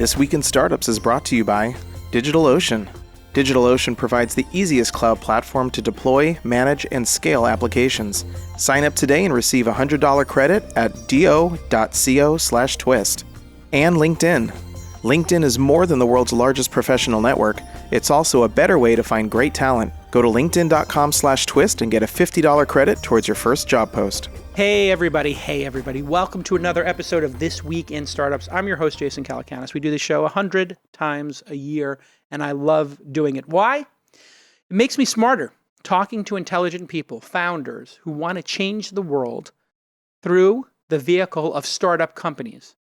This Week in Startups is brought to you by DigitalOcean. DigitalOcean provides the easiest cloud platform to deploy, manage, and scale applications. Sign up today and receive a $100 credit at do.co/twist. And LinkedIn. LinkedIn is more than the world's largest professional network. It's also a better way to find great talent. Go to linkedin.com/twist and get a $50 credit towards your first job post. Hey everybody. Welcome to another episode of This Week in Startups. I'm your host, Jason Calacanis. We do this show 100 times a year, and I love doing it. Why? It makes me smarter, talking to intelligent people, founders who want to change the world through the vehicle of startup companies.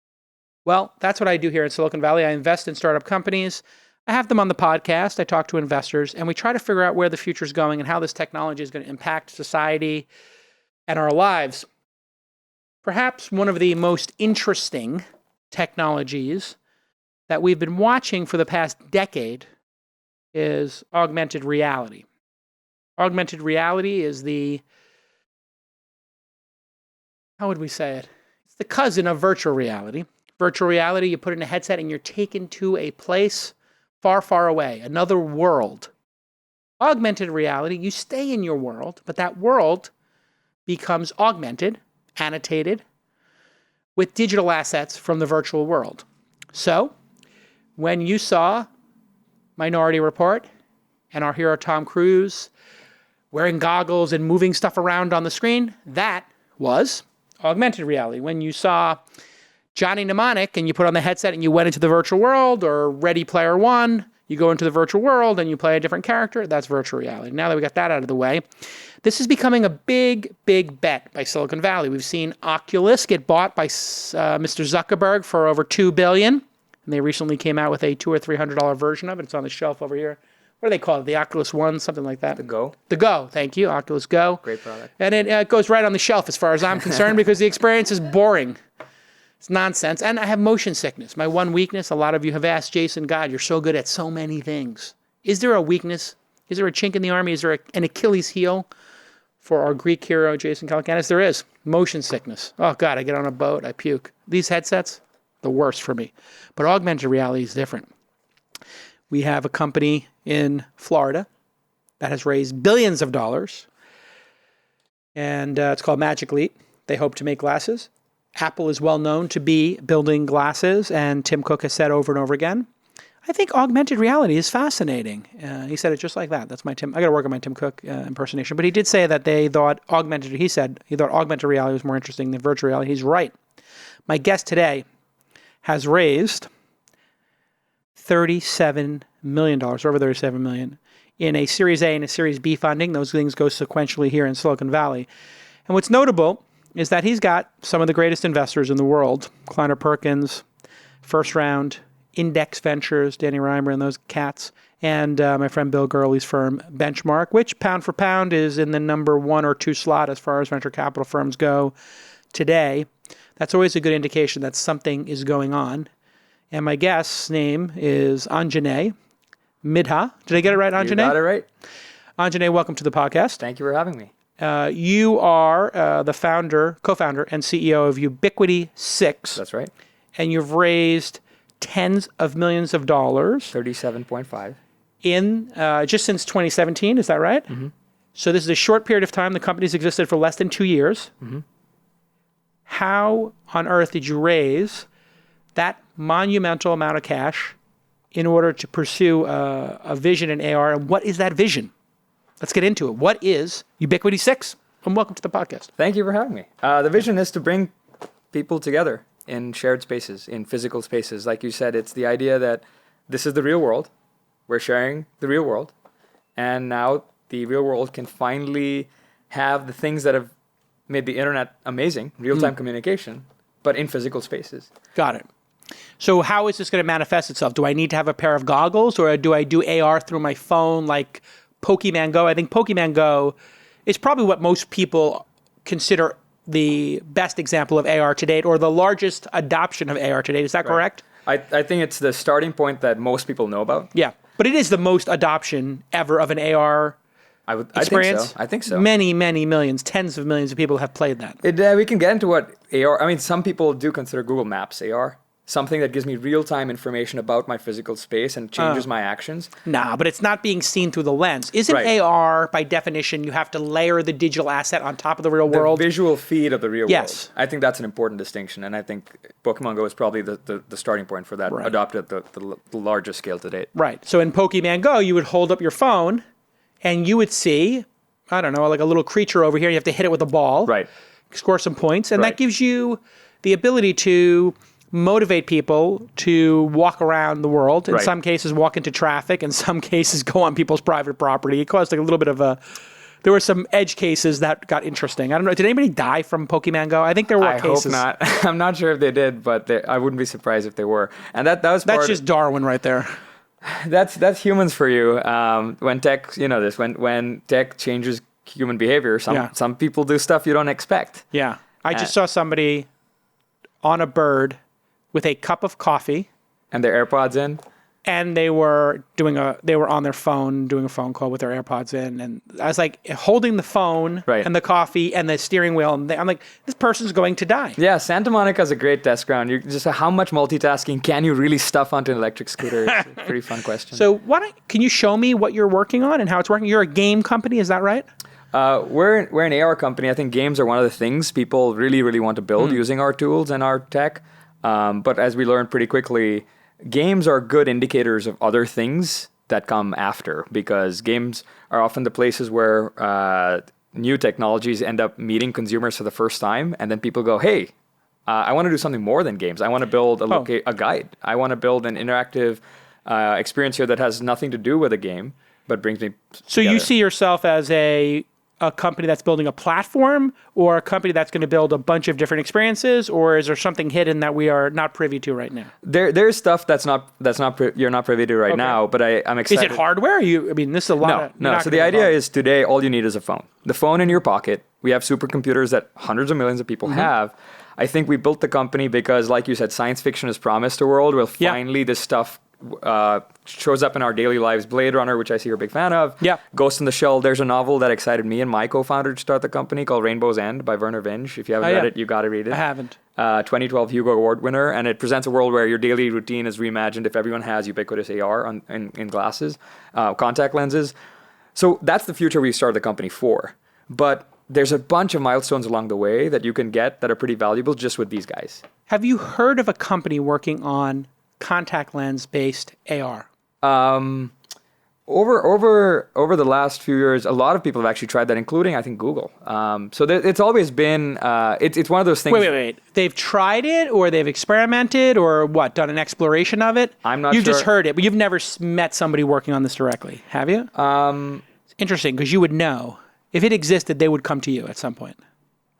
Well, that's what I do here in Silicon Valley. I invest in startup companies. I have them on the podcast. I talk to investors, and we try to figure out where the future is going and how this technology is going to impact society and our lives. Perhaps one of the most interesting technologies that we've been watching for the past decade is augmented reality. Augmented reality is how would we say it? It's the cousin of virtual reality. Virtual reality, you put in a headset and you're taken to a place far, far away, another world. Augmented reality, you stay in your world, but that world becomes augmented, annotated, with digital assets from the virtual world. So, when you saw Minority Report and our hero Tom Cruise wearing goggles and moving stuff around on the screen, that was augmented reality. When you saw Johnny Mnemonic and you put on the headset and you went into the virtual world, or Ready Player One, you go into the virtual world and you play a different character, that's virtual reality. Now that we got that out of the way, this is becoming a big, big bet by Silicon Valley. We've seen Oculus get bought by Mr. Zuckerberg for over $2 billion. And they recently came out with a $200 or $300 version of it. It's on the shelf over here. What do they call it? The Oculus One, something like that? The Go. The Go, thank you. Oculus Go. Great product. And it goes right on the shelf as far as I'm concerned because the experience is boring. It's nonsense. And I have motion sickness. My one weakness, a lot of you have asked, Jason, God, you're so good at so many things. Is there a weakness? Is there a chink in the army? Is there an Achilles heel for our Greek hero, Jason Calacanis? There is. Motion sickness. Oh, God, I get on a boat, I puke. These headsets, the worst for me. But augmented reality is different. We have a company in Florida that has raised billions of dollars, and it's called Magic Leap. They hope to make glasses. Apple is well known to be building glasses, and Tim Cook has said over and over again, I think augmented reality is fascinating. He said it just like that. That's my Tim. I got to work on my Tim Cook impersonation. But he did say that he thought augmented reality was more interesting than virtual reality. He's right. My guest today has raised $37 million, over $37 million, in a Series A and a Series B funding. Those things go sequentially here in Silicon Valley. And what's notable is that he's got some of the greatest investors in the world, Kleiner Perkins, First Round, Index Ventures, Danny Reimer and those cats, and my friend Bill Gurley's firm, Benchmark, which pound for pound is in the number 1 or 2 slot as far as venture capital firms go today. That's always a good indication that something is going on. And my guest's name is Anjney Midha. Did I get it right, Anjney? You got it right. Anjney, welcome to the podcast. Thank you for having me. You are the co-founder and CEO of Ubiquity6. That's right. And you've raised tens of millions of dollars. 37.5. In just since 2017, is that right? Mm-hmm. So this is a short period of time. The company's existed for less than 2 years. Mm-hmm. How on earth did you raise that monumental amount of cash in order to pursue a vision in AR? And what is that vision? Let's get into it. What is Ubiquity6? And welcome to the podcast. Thank you for having me. The vision is to bring people together in shared spaces, in physical spaces. Like you said, it's the idea that this is the real world. We're sharing the real world. And now the real world can finally have the things that have made the internet amazing, real-time communication, but in physical spaces. Got it. So how is this going to manifest itself? Do I need to have a pair of goggles, or do I do AR through my phone like Pokemon Go? I think Pokemon Go is probably what most people consider the best example of AR to date, or the largest adoption of AR to date. Is that correct? I think it's the starting point that most people know about. Yeah, but it is the most adoption ever of an AR experience. I think so. Many, many millions, tens of millions of people have played that. We can get into what AR, I mean, some people do consider Google Maps AR. something that gives me real-time information about my physical space and changes my actions. Nah, but it's not being seen through the lens. Isn't Right. AR, by definition, you have to layer the digital asset on top of the real The world? visual feed of the real Yes. world. I think that's an important distinction, and I think Pokemon Go is probably the starting point for that, Right. adopted at the largest scale to date. Right. So in Pokemon Go, you would hold up your phone and you would see, I don't know, like a little creature over here. You have to hit it with a ball. Right. Score some points. And Right. that gives you the ability to motivate people to walk around the world. In Right. some cases, walk into traffic. In some cases, go on people's private property. It caused like a little bit of a... There were some edge cases that got interesting. I don't know. Did anybody die from Pokemon Go? I think there were I cases. hope not. I'm not sure if they did, but I wouldn't be surprised if they were. And that was part That's just Darwin right there. that's humans for you. When tech, you know this, when tech changes human behavior, some people do stuff you don't expect. Yeah. I just saw somebody on a bird with a cup of coffee, And their AirPods in. and they were on their phone doing a phone call with their AirPods in, and I was like holding the phone Right. and the coffee and the steering wheel, and I'm like, this person's going to die. Yeah, Santa Monica is a great test ground. You just how much multitasking can you really stuff onto an electric scooter? It's a pretty fun question. So can you show me what you're working on and how it's working? You're a game company, is that right? We're an AR company. I think games are one of the things people really, really want to build using our tools and our tech. But as we learned pretty quickly, games are good indicators of other things that come after, because games are often the places where new technologies end up meeting consumers for the first time, and then people go, hey, I want to do something more than games. I want to build a guide. I want to build an interactive experience here that has nothing to do with a game, but brings me So together. you see yourself as a company that's building a platform, or a company that's going to build a bunch of different experiences, or is there something hidden that we are not privy to right now? There's stuff you're not privy to right now, but I'm Is excited. it hardware? This is a lot. No. So the idea is today all you need is a phone. The phone in your pocket. We have supercomputers that hundreds of millions of people have. I think we built the company because, like you said, science fiction has promised a world where finally this stuff shows up in our daily lives. Blade Runner, which I see you're a big fan of. Yeah. Ghost in the Shell. There's a novel that excited me and my co-founder to start the company called Rainbow's End by Werner Vinge. If you haven't read it, you got to read it. I haven't. 2012 Hugo Award winner, and it presents a world where your daily routine is reimagined if everyone has ubiquitous AR in glasses, contact lenses. So that's the future we started the company for. But there's a bunch of milestones along the way that you can get that are pretty valuable just with these guys. Have you heard of a company working on contact lens based AR? Over the last few years, a lot of people have actually tried that, including I think Google. So it's always been it's one of those things. Wait. They've tried it, or they've experimented, or what? Done an exploration of it? I'm not You've sure. just heard it, but you've never met somebody working on this directly, have you? It's interesting because you would know if it existed. They would come to you at some point.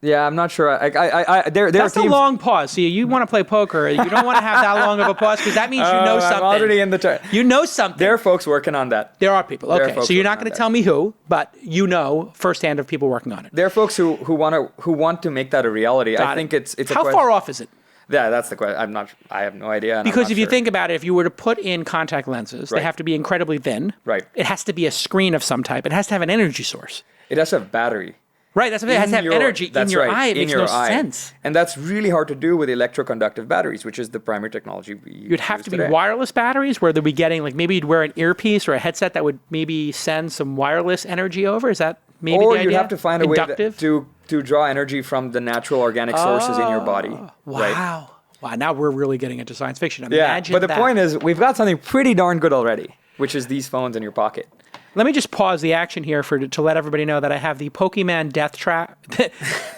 Yeah, I'm not sure. There That's are a teams. long pause. See, you want to play poker. You don't want to have that long of a pause because that means you know something. I'm already in the turn. You know something. There are folks working on that. There are people. There are Okay, folks so you're not working going on to tell me who, but you know firsthand of people working on it. There are folks who want to make that a reality. I think it's a How far off is it? Yeah, that's the question. I have no idea. and I'm Because not if you sure. think about it, if you were to put in contact lenses, they Right. have to be incredibly thin. Right. It has to be a screen of some type. It has to have an energy source. it has to have battery. Right. That's what it has to have energy in That's your right, eye. It in makes your no eye. sense. And that's really hard to do with electroconductive batteries, which is the primary technology we use. You'd have to be today. wireless batteries where they'd be getting, like, maybe you'd wear an earpiece or a headset that would maybe send some wireless energy over. Is that maybe Or the idea? you'd have to find a way Inductive? to draw energy from the natural organic sources in your body. Right? Wow. Wow. Now we're really getting into science fiction. Yeah. Imagine But the that. point is, we've got something pretty darn good already, which is these phones in your pocket. Let me just pause the action here to let everybody know that I have the Pokemon Death Trap.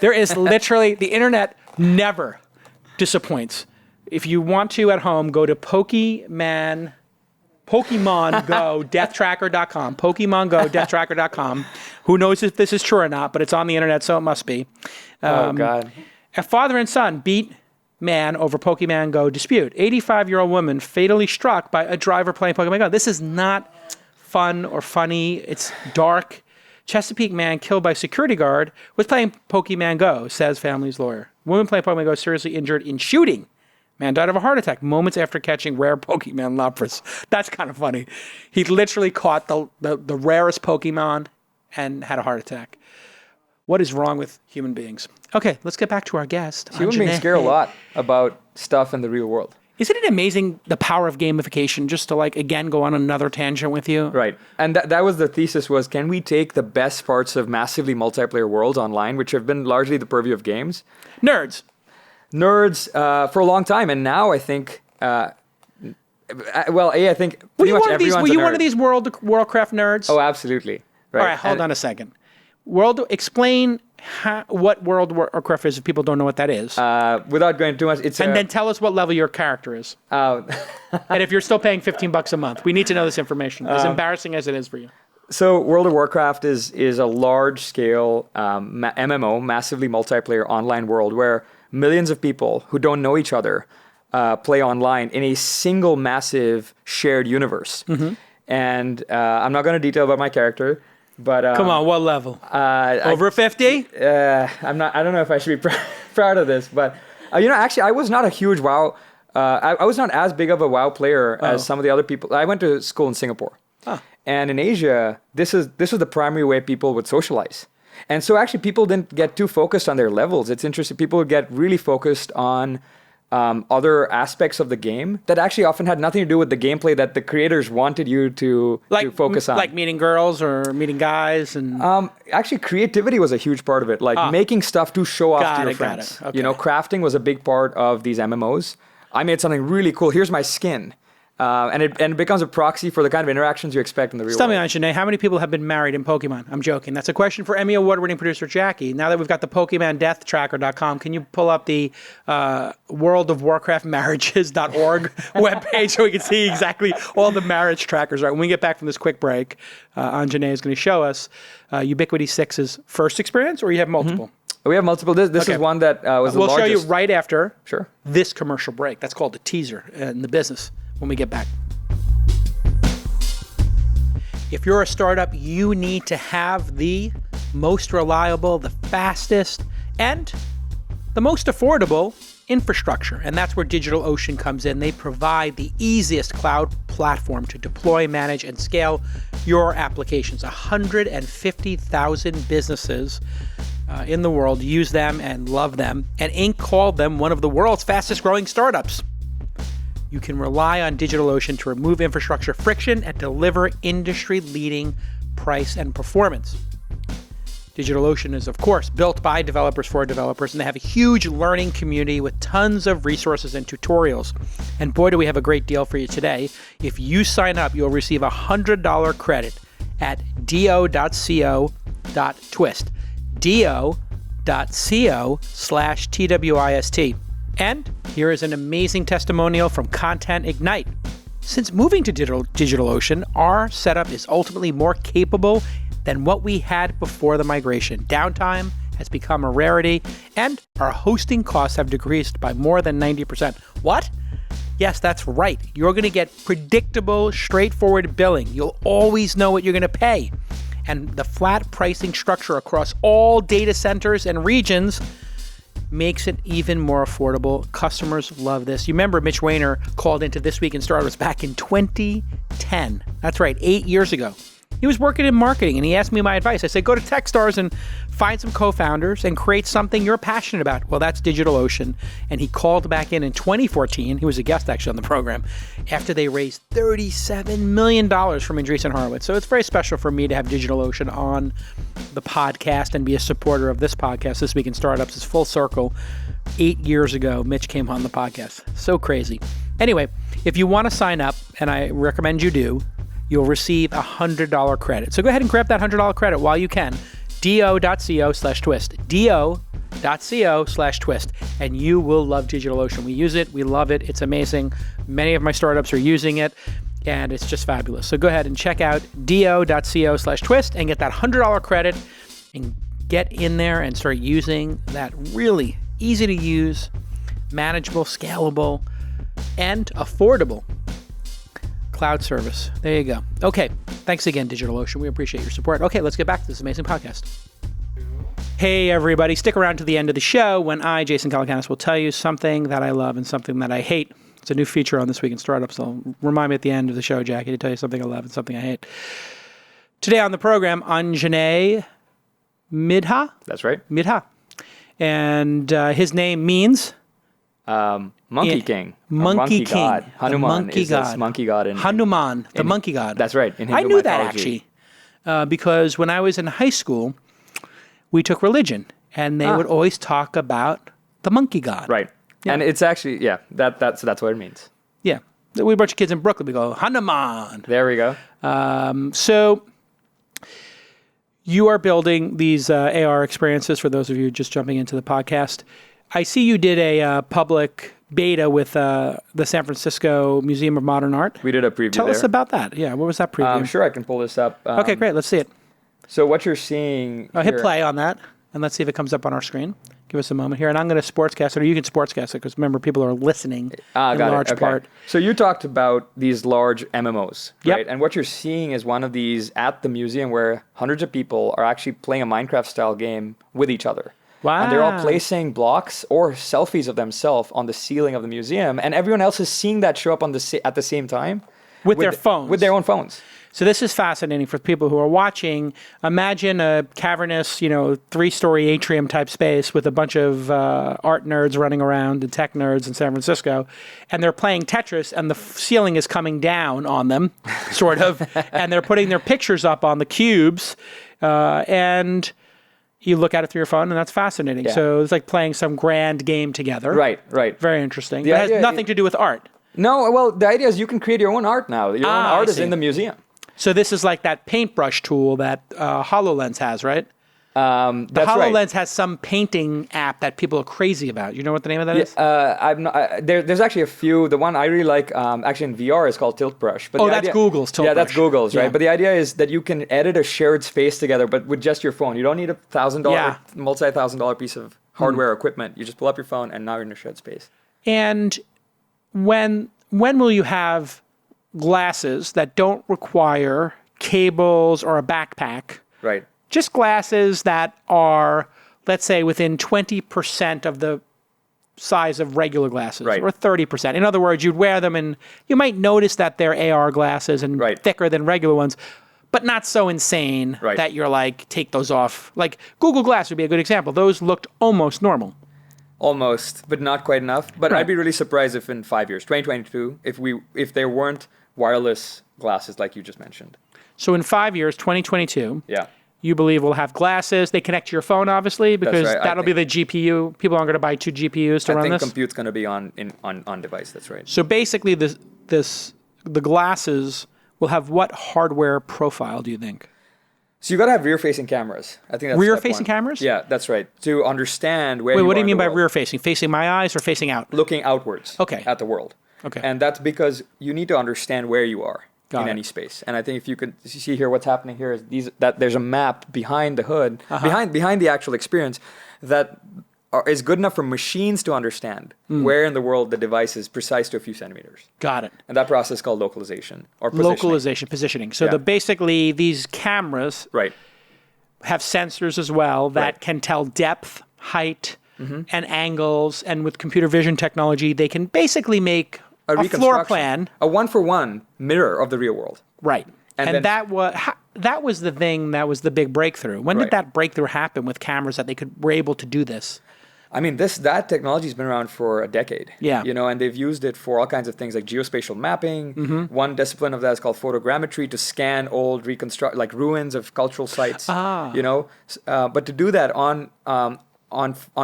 There is literally, the internet never disappoints. If you want to at home, go to Pokemon Go deathtracker.com. Pokemon Go deathtracker.com. Who knows if this is true or not, but it's on the internet, so it must be. Oh, God. A father and son beat man over Pokemon Go dispute. 85-year-old woman fatally struck by a driver playing Pokemon Go. This is not fun or funny. It's dark. Chesapeake man killed by security guard was playing Pokemon Go, says family's lawyer. Woman playing Pokemon Go seriously injured in shooting. Man died of a heart attack moments after catching rare Pokemon Lapras. That's kind of funny. He literally caught the rarest Pokemon and had a heart attack. What is wrong with human beings? Okay, let's get back to our guest. Human beings care a lot about stuff in the real world. Isn't it amazing the power of gamification? Just to like, again, go on another tangent with you. Right. And that was the thesis was, can we take the best parts of massively multiplayer worlds online, which have been largely the purview of games? Nerds For a long time. And now I think, I think pretty much everyone's were you one of these Worldcraft nerds? Oh, absolutely. Right. All right, hold on a second. Explain what World of Warcraft is if people don't know what that is. Without going too much, then tell us what level your character is. And if you're still paying $15 a month, we need to know this information, as embarrassing as it is for you. So World of Warcraft is a large-scale MMO, massively multiplayer online world where millions of people who don't know each other play online in a single massive shared universe. Mm-hmm. And I'm not going to detail about my character. But come on, what level? Over 50? I'm not. I don't know if I should be proud of this, but actually, I was not a huge WoW. I was not as big of a WoW player as some of the other people. I went to school in Singapore, and in Asia, this was the primary way people would socialize. And so actually, people didn't get too focused on their levels. It's interesting. People would get really focused on other aspects of the game that actually often had nothing to do with the gameplay that the creators wanted you to focus on. Like meeting girls or meeting guys? And actually, creativity was a huge part of it. Like making stuff to show off to your friends. Okay. Crafting was a big part of these MMOs. I made something really cool. Here's my skin. And it becomes a proxy for the kind of interactions you expect in the real world. Tell me, Anjney, how many people have been married in Pokemon? I'm joking. That's a question for Emmy Award-winning producer Jackie. Now that we've got the PokemonDeathTracker.com, can you pull up the World of Warcraft Marriages.org webpage so we can see exactly all the marriage trackers? Right. When we get back from this quick break, Anjney is going to show us Ubiquity6's first experience, or you have multiple? Mm-hmm. We have multiple. This is one that was the largest. We'll show you right after Sure. this commercial break. That's called a teaser in the business. When we get back. If you're a startup, you need to have the most reliable, the fastest, and the most affordable infrastructure. And that's where DigitalOcean comes in. They provide the easiest cloud platform to deploy, manage, and scale your applications. 150,000 businesses in the world use them and love them. And Inc. called them one of the world's fastest growing startups. You can rely on DigitalOcean to remove infrastructure friction and deliver industry-leading price and performance. DigitalOcean is, of course, built by developers for developers, and they have a huge learning community with tons of resources and tutorials. And boy, do we have a great deal for you today. If you sign up, you'll receive a $100 credit at do.co.twist. do.co/TWIST. And here is an amazing testimonial from Content Ignite. Since moving to DigitalOcean, our setup is ultimately more capable than what we had before the migration. Downtime has become a rarity, and our hosting costs have decreased by more than 90%. What? Yes, that's right. You're going to get predictable, straightforward billing. You'll always know what you're going to pay. And the flat pricing structure across all data centers and regions makes it even more affordable. Customers love this. You remember Mitch Weiner called into This Week in Startups back in 2010. That's right, 8 years ago. He was working in marketing, and he asked me my advice. I said, go to Techstars and find some co-founders and create something you're passionate about. Well, that's DigitalOcean. And he called back in 2014. He was a guest, actually, on the program, after they raised $37 million from Andreessen Horowitz. So it's very special for me to have DigitalOcean on the podcast and be a supporter of this podcast. This Week in Startups is full circle. 8 years ago, Mitch came on the podcast. So crazy. Anyway, if you want to sign up, and I recommend you do, you'll receive a $100 credit. So go ahead and grab that $100 credit while you can. do.co/twist. do.co/twist. And you will love DigitalOcean. We use it. We love it. It's amazing. Many of my startups are using it, and it's just fabulous. So go ahead and check out do.co/twist and get that $100 credit and get in there and start using that really easy to use, manageable, scalable, and affordable cloud service. There you go. Okay. Thanks again, DigitalOcean. We appreciate your support. Okay, let's get back to this amazing podcast. Hey, everybody. Stick around to the end of the show when I, Jason Calacanis, will tell you something that I love and something that I hate. It's a new feature on This Week in Startups. So remind me at the end of the show, Jackie, to tell you something I love and something I hate. Today on the program, Anjney Midha. That's right. Midha. And his name means Monkey King. Or Monkey King. God. Hanuman monkey is god. this monkey god. Hanuman, the monkey god. That's right. In Hindu I knew that mythology. actually, because when I was in high school, we took religion, and they would always talk about the monkey god. Right. Yeah. And it's actually, that's what it means. Yeah. We were a bunch of kids in Brooklyn. We go, Hanuman. There we go. So you are building these AR experiences for those of you just jumping into the podcast. I see you did a public beta with the San Francisco Museum of Modern Art. We did a preview Tell us about that. Yeah, what was that preview? I'm sure I can pull this up. Okay, great. Let's see it. So what you're seeing Hit here- play on that, and let's see if it comes up on our screen. Give us a moment here, and I'm going to sportscast it, or you can sportscast it, because remember, people are listening in large part. So you talked about these large MMOs, Yep. right? And what you're seeing is one of these at the museum where hundreds of people are actually playing a Minecraft-style game with each other. Wow. And they're all placing blocks or selfies of themselves on the ceiling of the museum, and everyone else is seeing that show up on at the same time. With their phones. With their own phones. So this is fascinating for people who are watching. Imagine a cavernous, 3-story atrium type space with a bunch of art nerds running around and tech nerds in San Francisco, and they're playing Tetris, and the ceiling is coming down on them, sort of, and they're putting their pictures up on the cubes, and you look at it through your phone, and that's fascinating. Yeah. So it's like playing some grand game together. Right. Very interesting. The But it has idea nothing to do with art. No, well, the idea is you can create your own art now. Your own I art is see. in the museum. So this is like that paintbrush tool that HoloLens has, right? The That's HoloLens right. has some painting app that people are crazy about. You know what the name of that is? There's actually a few. The one I really like, actually in VR, is called Tilt Brush. But That's Google's Tilt Yeah, that's Brush. Google's, right? Yeah. But the idea is that you can edit a shared space together, but with just your phone. You don't need a $1,000, Yeah. multi-$1,000 piece of hardware or equipment. You just pull up your phone, and now you're in a shared space. And when will you have glasses that don't require cables or a backpack? Right. Just glasses that are, let's say, within 20% of the size of regular glasses, Right. or 30%. In other words, you'd wear them and you might notice that they're AR glasses and Right. thicker than regular ones, but not so insane Right. that you're like, take those off. Like Google Glass would be a good example. Those looked almost normal. Almost, but not quite enough. But Right. I'd be really surprised if in 5 years, 2022, if there weren't wireless glasses like you just mentioned. So in 5 years, 2022, Yeah. you believe we'll have glasses. They connect to your phone, obviously, because right. I that'll be the GPU. People aren't going to buy 2 GPUs to I run think this. compute's going to be on device. That's right. So basically, the glasses will have what hardware profile, do you think? So you got to have rear-facing cameras. I think that's Rear-facing step one. cameras? Yeah, that's right. To understand where. Wait, you what do are you in mean the by world. rear-facing? Facing my eyes or facing out? Looking outwards. Okay. At the world. Okay. And that's because you need to understand where you are Got in it. any space. And I think if you could see here, what's happening here is that there's a map behind the hood, Uh-huh. behind the actual experience, that is good enough for machines to understand where in the world the device is precise to a few centimeters. Got it. And that process is called localization or positioning. Localization, positioning. So Yeah. basically, these cameras Right. have sensors as well that Right. can tell depth, height, and angles. And with computer vision technology, they can basically make a floor reconstruction. plan. A one-for-one mirror of the real world. Right. And And then- that was the thing that was the big breakthrough. When did Right. that breakthrough happen with cameras that were able to do this? I mean, that technology has been around for a decade. Yeah. And they've used it for all kinds of things like geospatial mapping. One discipline of that is called photogrammetry, to scan old like ruins of cultural sites. But to do that on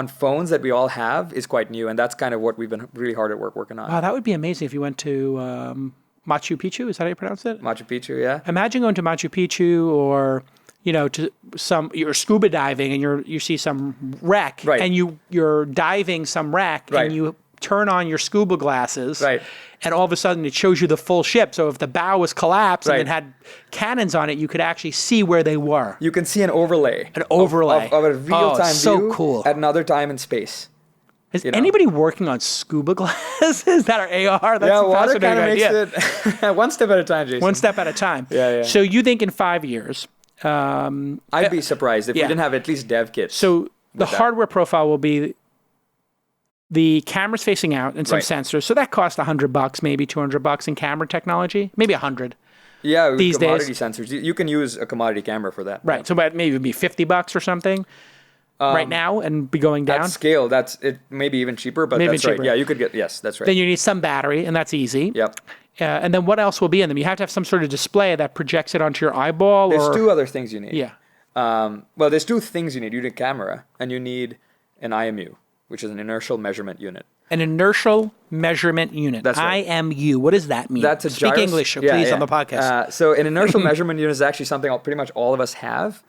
phones that we all have is quite new, and that's kind of what we've been really hard at work working on. Wow, that would be amazing if you went to Machu Picchu. Is that how you pronounce it? Machu Picchu, yeah. Imagine going to Machu Picchu, or to you're scuba diving and you see some wreck, Right. and you're diving some wreck, Right. and you turn on your scuba glasses, Right. and all of a sudden it shows you the full ship. So if the bow was collapsed Right. and it had cannons on it, you could actually see where they were. You can see an overlay. An overlay. Of a real-time so view cool. at another time in space. Is anybody working on scuba glasses that are AR? That's Yeah, a water fascinating kind of idea. makes it one step at a time, Jason. One step at a time. Yeah. So you think in 5 years, I'd be surprised if we didn't have at least dev kits. so the that. hardware profile will be the cameras facing out and some Right. sensors. So that costs $100, maybe $200 in camera technology, maybe 100. Yeah, with these days. commodity sensors. You can use a commodity camera for that. Right. So that maybe it'd be $50 or something. right now and be going down? At scale, that's it. Maybe even cheaper, but Maybe that's cheaper. right. Yeah, you could get. Yes, that's right. Then you need some battery, and that's easy. Yep. And then what else will be in them? You have to have some sort of display that projects it onto your eyeball. There's two other things you need. Yeah. Well, there's two things you need. You need a camera, and you need an IMU, which is an inertial measurement unit. An inertial measuring unit. That's right. IMU. What does that mean? That's a Speak English, please, on the podcast. So an inertial measurement unit is actually something pretty much all of us have.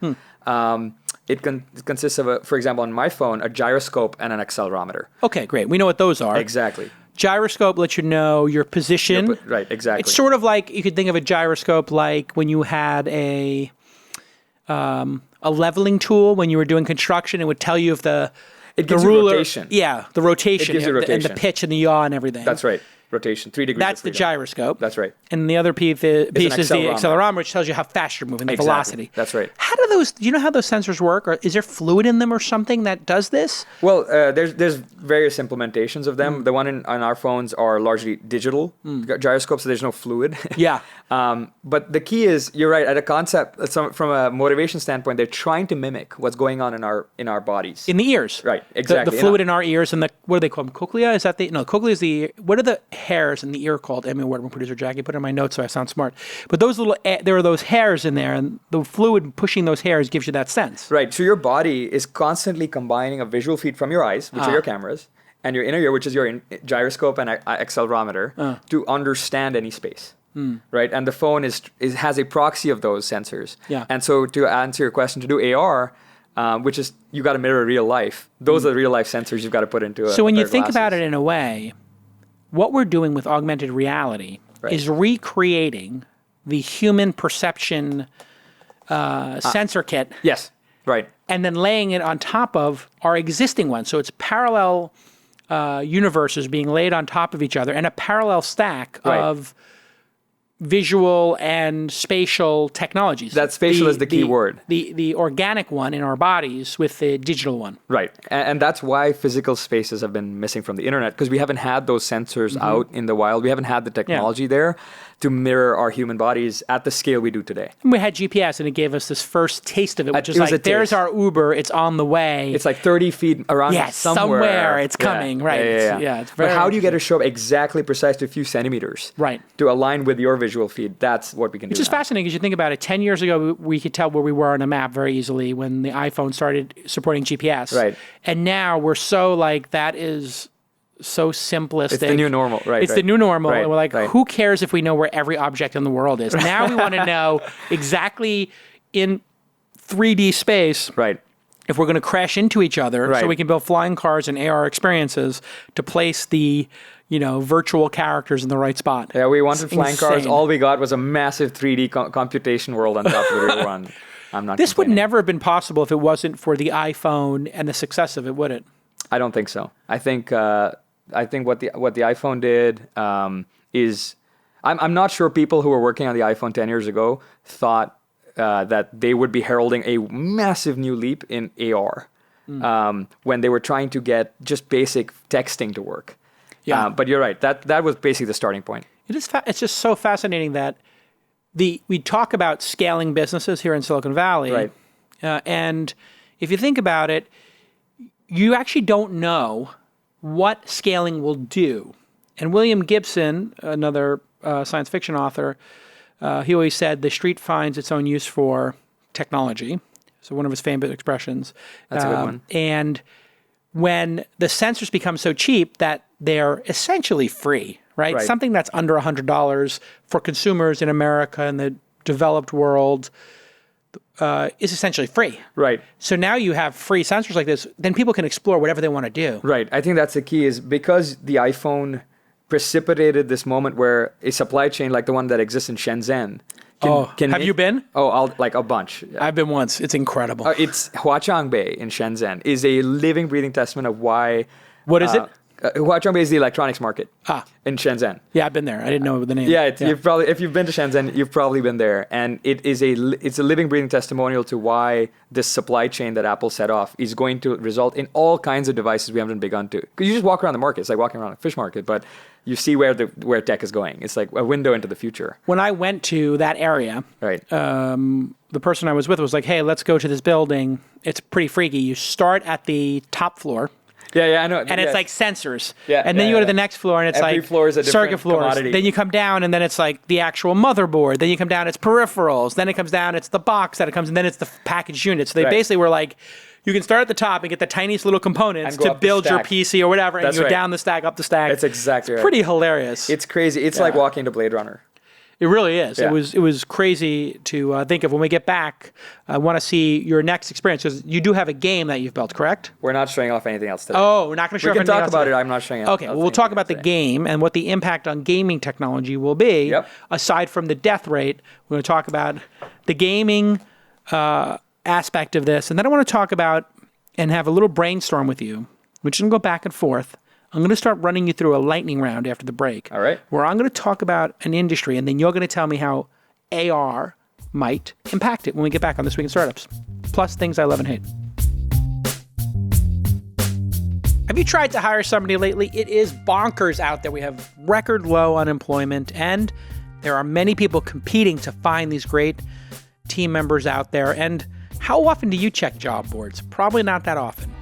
It consists of, for example, on my phone, a gyroscope and an accelerometer. Okay, great. We know what those are. Exactly. Gyroscope lets you know your position. Right, exactly. It's sort of like, you could think of a gyroscope like when you had a leveling tool when you were doing construction. It would tell you if the gives ruler, you rotation. Yeah, the rotation. It gives you rotation. And the pitch and the yaw and everything. That's right. Rotation, 3 degrees. That's the gyroscope. That's right. And the other piece is the accelerometer. accelerometer, which tells you how fast you're moving, the velocity. That's right. How do those? Do you know how those sensors work? Or is there fluid in them or something that does this? Well, there's various implementations of them. The one on our phones are largely digital gyroscopes, so there's no fluid. Yeah. But the key is, you're right. At a concept, from a motivation standpoint, they're trying to mimic what's going on in our bodies. In the ears. Right. Exactly. The fluid in our ears and what do they call them? Cochlea? Is that cochlea is the ear. What are the hairs in the ear called? I mean, what my producer Jackie put in my notes so I sound smart. But those there are those hairs in there, and the fluid pushing those hairs gives you that sense. Right. So your body is constantly combining a visual feed from your eyes, which are your cameras, and your inner ear, which is your gyroscope and accelerometer, to understand any space. Right. And the phone has a proxy of those sensors. Yeah. And so to answer your question, to do AR, which is you got to mirror real life. Those are the real life sensors you've got to put into So when you think about it in a way, what we're doing with augmented reality is recreating the human perception sensor kit. Yes, right. And then laying it on top of our existing one. So it's parallel universes being laid on top of each other and a parallel stack of visual and spatial technologies. That spatial is the key word. The organic one in our bodies with the digital one. Right. And that's why physical spaces have been missing from the internet, because we haven't had those sensors out in the wild. We haven't had the technology there to mirror our human bodies at the scale we do today. And we had GPS, and it gave us this first taste of it, which is like, there's our Uber, it's on the way. It's like 30 feet around somewhere. It's coming, right? It's very but how do you get it show up exactly precise to a few centimeters? Right. To align with your visual feed. That's what we can do. Which is fascinating, because you think about it, 10 years ago, we could tell where we were on a map very easily when the iPhone started supporting GPS. Right. And now we're so that is so simplistic. It's the new normal, right? It's the new normal. Right, and we're like, who cares if we know where every object in the world is? Now we want to know exactly in 3D space. Right. If we're going to crash into each other, so we can build flying cars and AR experiences to place the virtual characters in the right spot. Yeah, we wanted flying cars. All we got was a massive 3D computation world on top of the real one. I'm not. This would never have been possible if it wasn't for the iPhone and the success of it, would it? I don't think so. I think what the iPhone did is, I'm not sure people who were working on the iPhone 10 years ago thought that they would be heralding a massive new leap in AR when they were trying to get just basic texting to work. Yeah. But you're right. That was basically the starting point. It's just so fascinating that we talk about scaling businesses here in Silicon Valley. Right. And if you think about it, you actually don't know what scaling will do. And William Gibson, another science fiction author, he always said the street finds its own use for technology. So one of his famous expressions. That's a good one. And when the sensors become so cheap that they're essentially free, right? Something that's under $100 for consumers in America and the developed world is essentially free. Right. So now you have free sensors like this, then people can explore whatever they want to do. Right. I think that's the key, is because the iPhone precipitated this moment where a supply chain like the one that exists in Shenzhen have you been? Like a bunch. I've been once. It's incredible. It's Huaqiang Bay in Shenzhen is a living, breathing testament of why. What is it? Huazhongbai is the electronics market in Shenzhen. Yeah, I've been there. I didn't know the name. Yeah, you've probably, if you've been to Shenzhen, you've probably been there. And it's a living, breathing testimonial to why this supply chain that Apple set off is going to result in all kinds of devices we haven't begun to. Because you just walk around the market. It's like walking around a fish market, but you see where tech is going. It's like a window into the future. When I went to that area, right. The person I was with was like, hey, let's go to this building. It's pretty freaky. You start at the top floor. Yeah, I know. And it's like sensors. Yeah, and then you go to the next floor and it's every like floor is a circuit different floors. commodity. Then you come down and then it's like the actual motherboard. Then you come down, it's peripherals. Then it comes down, it's the box that it comes, and then it's the packaged unit. So they basically were like, you can start at the top and get the tiniest little components to build your PC or whatever, and you go down the stack, up the stack. That's exactly right. Pretty hilarious. It's crazy. It's like walking to Blade Runner. It really is. Yeah. It was crazy to think of. When we get back, I want to see your next experience, because you do have a game that you've built, correct? We're not showing off anything else today. Oh, we're not going to show off anything else. We can talk about today. it. I'm not showing off. Okay, well, we'll talk about the game and what the impact on gaming technology will be. Aside from the death rate, we're going to talk about the gaming aspect of this. And then I want to talk about and have a little brainstorm with you. We're just going to go back and forth. I'm going to start running you through a lightning round after the break. All right. Where I'm going to talk about an industry, and then you're going to tell me how AR might impact it when we get back on This Week in Startups. Plus things I love and hate. Have you tried to hire somebody lately? It is bonkers out there. We have record low unemployment, and there are many people competing to find these great team members out there. And how often do you check job boards? Probably not that often.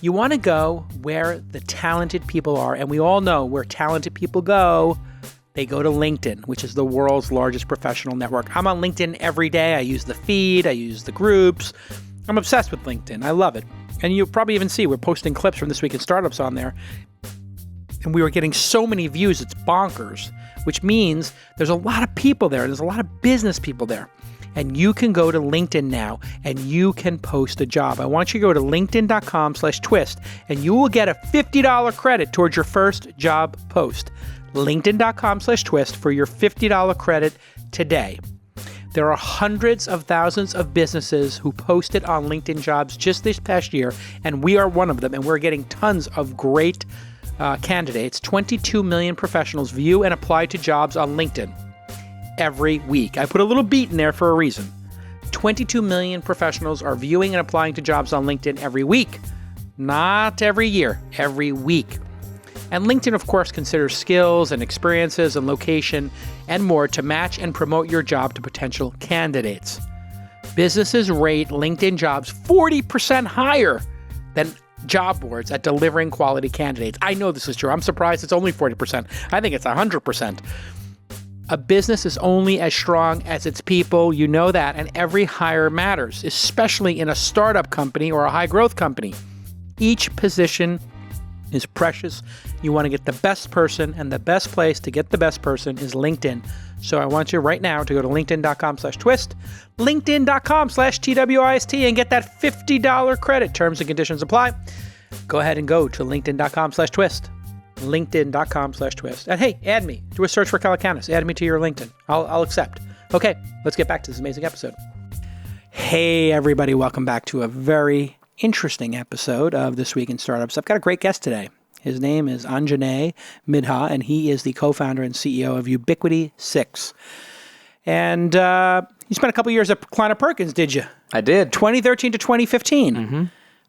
You want to go where the talented people are, and we all know where talented people go. They go to LinkedIn, which is the world's largest professional network. I'm on LinkedIn every day. I use the feed. I use the groups. I'm obsessed with LinkedIn. I love it. And you'll probably even see we're posting clips from This Week in Startups on there. And we were getting so many views, it's bonkers, which means there's a lot of people there. There's a lot of business people there. And you can go to LinkedIn now and you can post a job. I want you to go to linkedin.com/twist and you will get a $50 credit towards your first job post. LinkedIn.com/twist for your $50 credit today. There are hundreds of thousands of businesses who posted on LinkedIn jobs just this past year, and we are one of them, and we're getting tons of great candidates. 22 million professionals view and apply to jobs on LinkedIn every week. I put a little beat in there for a reason. 22 million professionals are viewing and applying to jobs on LinkedIn every week. Not every year, every week. And LinkedIn, of course, considers skills and experiences and location and more to match and promote your job to potential candidates. Businesses rate LinkedIn jobs 40% higher than job boards at delivering quality candidates. I know this is true. I'm surprised it's only 40%. I think it's 100%. A business is only as strong as its people. You know that. And every hire matters, especially in a startup company or a high growth company. Each position is precious. You want to get the best person, and the best place to get the best person is LinkedIn. So I want you right now to go to linkedin.com/twist, linkedin.com/TWIST, and get that $50 credit. Terms and conditions apply. Go ahead and go to linkedin.com/twist, linkedin.com/twist. And hey, add me. Do a search for Calacanis. Add me to your LinkedIn. I'll accept. Okay, let's get back to this amazing episode. Hey, everybody. Welcome back to a very interesting episode of This Week in Startups. I've got a great guest today. His name is Anjney Midha, and he is the co-founder and CEO of Ubiquity6. And you spent a couple years at Kleiner Perkins, did you? I did. 2013 to 2015. Mm-hmm.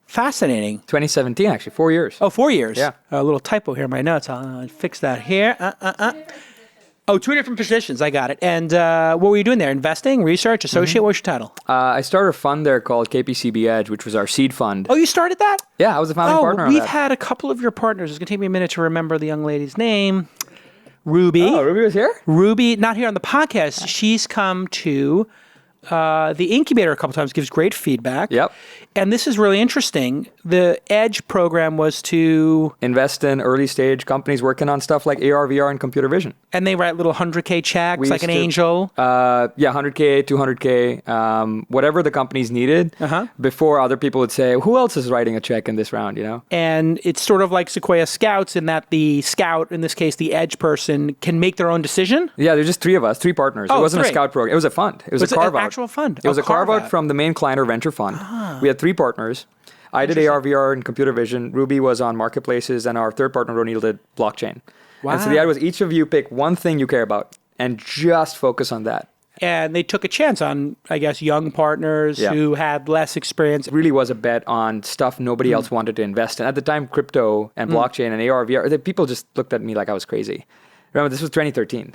Fascinating. 2017, actually, 4 years. Oh, 4 years. Yeah. A little typo here in my notes. I'll fix that here. Oh, 2 different positions. I got it. And what were you doing there? Investing, research, associate? What's your title? I started a fund there called KPCB Edge, which was our seed fund. Oh, you started that? Yeah, I was the founding partner on we've that. had a couple of your partners. It's going to take me a minute to remember the young lady's name. Ruby. Oh, Ruby was here? Ruby, not here on the podcast. She's come to the incubator a couple times, gives great feedback. Yep. And this is really interesting. The Edge program was to invest in early stage companies working on stuff like AR, VR, and computer vision. And they write little 100K checks, like an angel. Yeah, 100K, 200K, whatever the companies needed before other people would say, who else is writing a check in this round, you know? And it's sort of like Sequoia Scouts in that the scout, in this case, the Edge person, can make their own decision? Yeah, there's just 3 of us, 3 partners. It wasn't a scout program. It was a fund. It was a carve-out. An actual fund. It was a carve-out from the main Kleiner venture fund. We had 3 partners. I did AR, VR, and computer vision. Ruby was on marketplaces, and our third partner, O'Neill, did blockchain. Wow. And so the idea was each of you pick one thing you care about and just focus on that. And they took a chance on, I guess, young partners who had less experience. It really was a bet on stuff nobody else wanted to invest in. At the time, crypto and blockchain and AR, VR, people just looked at me like I was crazy. Remember, this was 2013.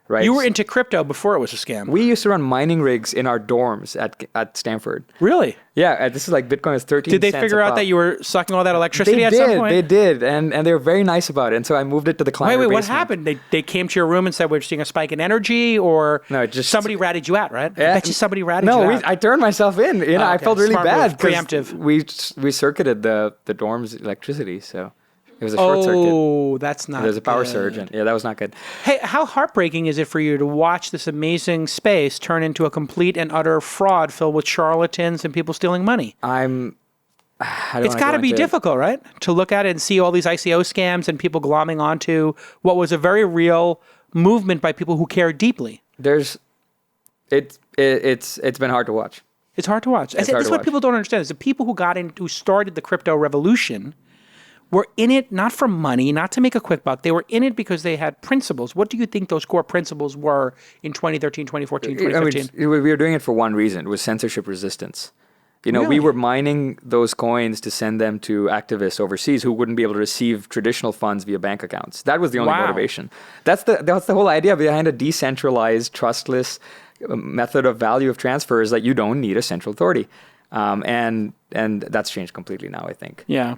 Right. You were into crypto before it was a scam. We used to run mining rigs in our dorms at Stanford. Really? Yeah, this is like Bitcoin is 13 Did they cents figure out that you were sucking all that electricity at some point? They did, and they were very nice about it. And so I moved it to the client. Wait, what happened? They came to your room and said we're seeing a spike in energy, or no, just somebody ratted you out, right? I bet you somebody ratted you out. No, I turned myself in. I felt really Smart bad move. Preemptive. We circuited the dorm's electricity, so. It was a short circuit. Oh, that's not There's a power good. surge. And, that was not good. Hey, how heartbreaking is it for you to watch this amazing space turn into a complete and utter fraud filled with charlatans and people stealing money? It's got to be difficult, right? To look at it and see all these ICO scams and people glomming onto what was a very real movement by people who care deeply. It's been hard to watch. It's hard to watch. That's what people don't understand is the people who started the crypto revolution were in it not for money, not to make a quick buck. They were in it because they had principles. What do you think those core principles were in 2013, 2014, 2015? We were doing it for one reason. It was censorship resistance. Really? We were mining those coins to send them to activists overseas who wouldn't be able to receive traditional funds via bank accounts. That was the only motivation. That's the whole idea behind a decentralized, trustless method of value of transfer is that you don't need a central authority. And that's changed completely now, I think. Yeah.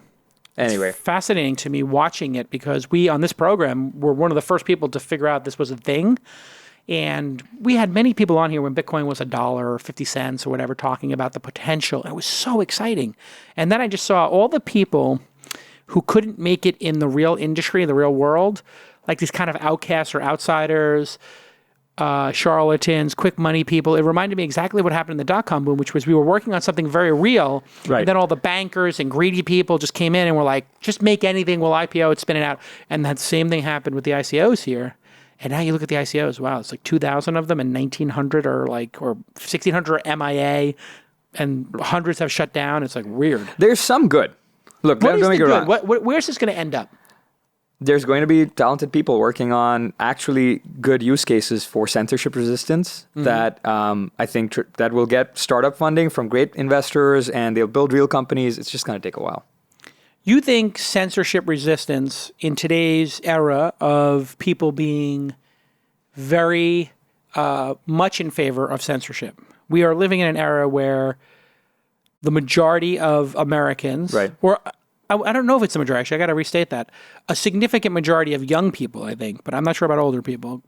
Anyway. It's fascinating to me watching it because we, on this program, were one of the first people to figure out this was a thing. And we had many people on here when Bitcoin was $1 or 50 cents or whatever talking about the potential. And it was so exciting. And then I just saw all the people who couldn't make it in the real industry, the real world, like these kind of outcasts or outsiders, charlatans, quick money people. It reminded me exactly what happened in the dot-com boom, which was we were working on something very real. Right. And then all the bankers and greedy people just came in and were like, just make anything, we'll IPO it, spin it out. And that same thing happened with the ICOs here. And now you look at the ICOs, wow, it's like 2,000 of them and 1,900 or 1,600 are MIA and hundreds have shut down. It's like weird. There's some good. Look, what is the good? Where's this going to end up? There's going to be talented people working on actually good use cases for censorship resistance that I think that will get startup funding from great investors and they'll build real companies. It's just going to take a while. You think censorship resistance in today's era of people being very much in favor of censorship? We are living in an era where the majority of Americans, or I don't know if it's the majority, actually, I got to restate that. A significant majority of young people, I think, but I'm not sure about older people,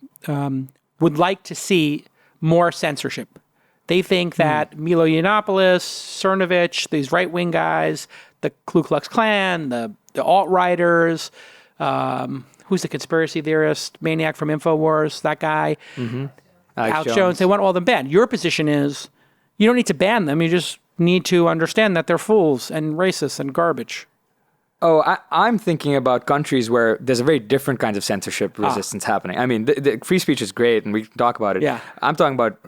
would like to see more censorship. They think that Milo Yiannopoulos, Cernovich, these right-wing guys, the Ku Klux Klan, the alt-righters, who's the conspiracy theorist, maniac from InfoWars, that guy, Alex Jones, they want all of them banned. Your position is you don't need to ban them, you just need to understand that they're fools and racists and garbage. Oh, I'm thinking about countries where there's a very different kinds of censorship resistance happening. I mean, the free speech is great, and we can talk about it. Yeah. I'm talking about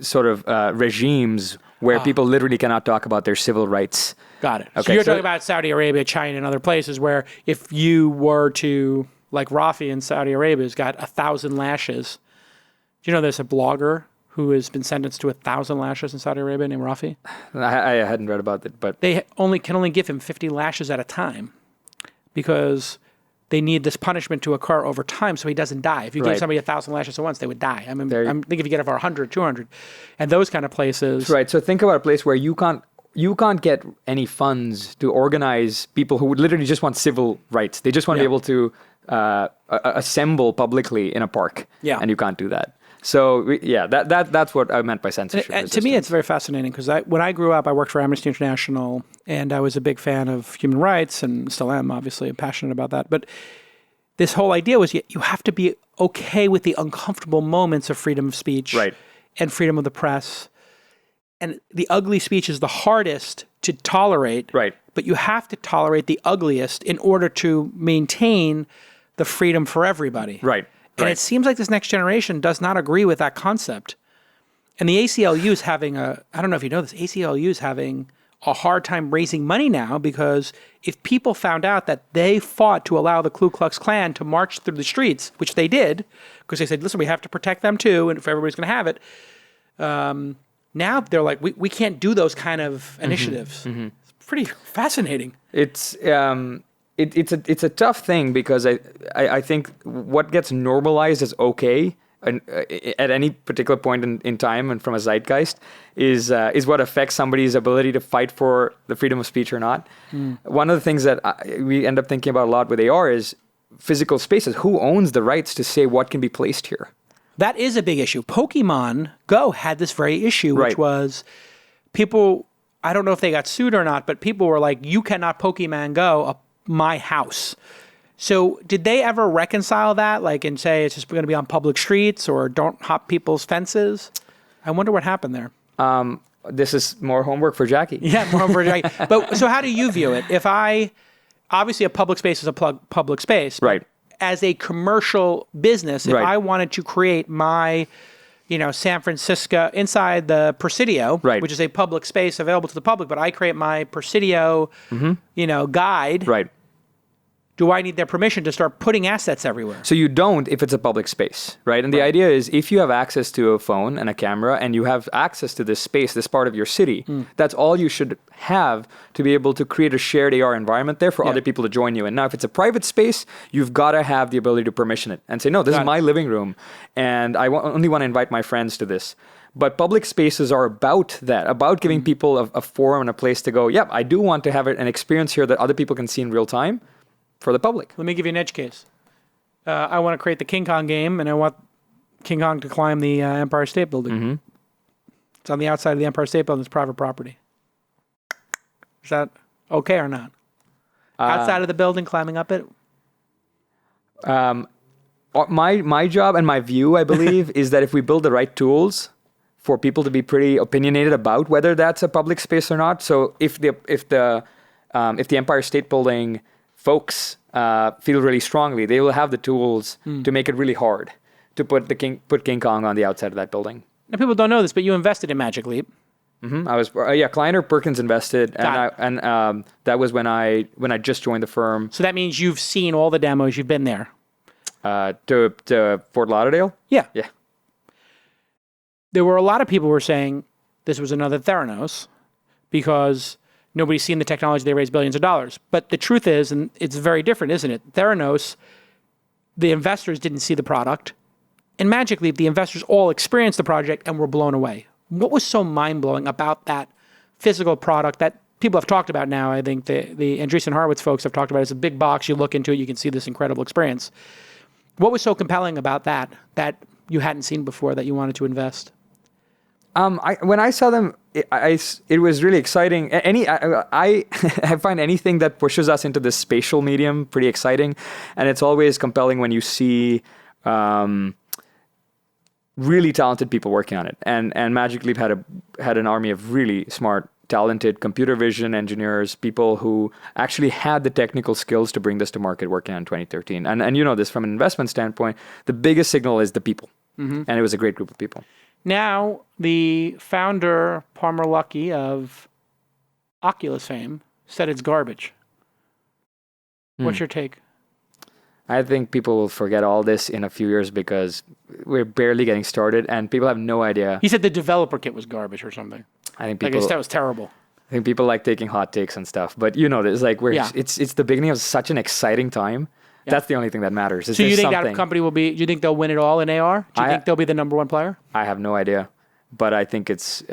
sort of regimes where people literally cannot talk about their civil rights. Got it. Okay, so you're talking about Saudi Arabia, China, and other places where if you were to, like Rafi in Saudi Arabia has got 1,000 lashes. Do you know there's a blogger who has been sentenced to 1,000 lashes in Saudi Arabia named Rafi? I hadn't read about it, but they can only give him 50 lashes at a time because they need this punishment to occur over time so he doesn't die. If you gave somebody 1,000 lashes at once, they would die. I mean, I think if you get over 100, 200, and those kind of places. Right. So think about a place where you can't get any funds to organize people who would literally just want civil rights. They just want to be able to assemble publicly in a park. Yeah. And you can't do that. So that's what I meant by censorship resistance. To me, it's very fascinating because when I grew up, I worked for Amnesty International, and I was a big fan of human rights, and still am, obviously, I'm passionate about that. But this whole idea was you have to be okay with the uncomfortable moments of freedom of speech and freedom of the press. And the ugly speech is the hardest to tolerate, but you have to tolerate the ugliest in order to maintain the freedom for everybody. Right. And it seems like this next generation does not agree with that concept. And the ACLU is having I don't know if you know this, ACLU is having a hard time raising money now because if people found out that they fought to allow the Ku Klux Klan to march through the streets, which they did, because they said, listen, we have to protect them too, and if everybody's going to have it, now they're like, we can't do those kind of initiatives. Mm-hmm. It's pretty fascinating. It's a tough thing because I think what gets normalized as okay at any particular point in time and from a zeitgeist is what affects somebody's ability to fight for the freedom of speech or not. One of the things that we end up thinking about a lot with AR is physical spaces. Who owns the rights to say what can be placed here? That is a big issue. Pokemon Go had this very issue, which was people, I don't know if they got sued or not, but people were like, you cannot Pokemon Go up my house. So did they ever reconcile that, like, and say it's just going to be on public streets or don't hop people's fences? I wonder what happened there. This is more homework for Jackie. Yeah, more homework for Jackie. But so how do you view it? Obviously a public space is a public space. Right. As a commercial business, if I wanted to create my, San Francisco, inside the Presidio, which is a public space available to the public, but I create my Presidio, guide. Right. Do I need their permission to start putting assets everywhere? So you don't if it's a public space, right? And the idea is if you have access to a phone and a camera and you have access to this space, this part of your city, that's all you should have to be able to create a shared AR environment there for other people to join you in. Now, if it's a private space, you've got to have the ability to permission it and say, no, this is my living room and I only want to invite my friends to this. But public spaces are about that, about giving people a forum and a place to go, I do want to have an experience here that other people can see in real time. For the public. Let me give you an edge case. I want to create the King Kong game, and I want King Kong to climb the Empire State Building. Mm-hmm. It's on the outside of the Empire State Building. It's private property. Is that okay or not? Outside of the building, climbing up it? My job and my view, I believe, is that if we build the right tools for people to be pretty opinionated about whether that's a public space or not. So if the Empire State Building folks feel really strongly, they will have the tools to make it really hard to put King Kong on the outside of that building. Now, people don't know this, but you invested in Magic Leap. Mm-hmm. I was Kleiner Perkins invested, and that was when I just joined the firm. So that means you've seen all the demos. You've been there. To Fort Lauderdale. Yeah. Yeah. There were a lot of people who were saying this was another Theranos because nobody's seen the technology. They raised billions of dollars. But the truth is, and it's very different, isn't it? Theranos, the investors didn't see the product. And Magic Leap, the investors all experienced the project and were blown away. What was so mind-blowing about that physical product that people have talked about now? I think the Andreessen Horowitz folks have talked about it. It's a big box. You look into it, you can see this incredible experience. What was so compelling about that you hadn't seen before that you wanted to invest? When I saw them, it was really exciting. I find anything that pushes us into this spatial medium pretty exciting, and it's always compelling when you see really talented people working on it. And Magic Leap had an army of really smart, talented computer vision engineers, people who actually had the technical skills to bring this to market working on 2013. And you know this from an investment standpoint, the biggest signal is the people, and it was a great group of people. Now, the founder, Palmer Luckey, of Oculus fame, said it's garbage. What's your take? I think people will forget all this in a few years because we're barely getting started and people have no idea. He said the developer kit was garbage or something. I think people... I guess that was terrible. I think people like taking hot takes and stuff. But you know this, like it's the beginning of such an exciting time. Yeah. That's the only thing that matters. So you think that company will be... Do you think they'll win it all in AR? Do you think they'll be the number one player? I have no idea. But I think it's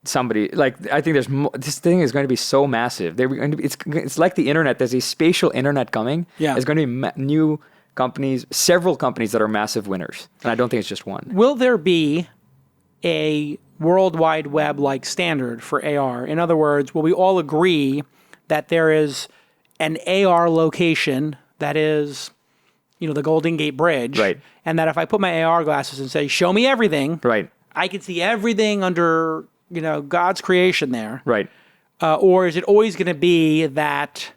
somebody... Like, I think there's... This thing is going to be so massive. It's like the internet. There's a spatial internet coming. Yeah. There's going to be new companies, several companies that are massive winners. And I don't think it's just one. Will there be a World Wide Web-like standard for AR? In other words, will we all agree that there is an AR location... that is, the Golden Gate Bridge. Right. And that if I put my AR glasses and say, show me everything. Right. I can see everything under, God's creation there. Right. Or is it always going to be that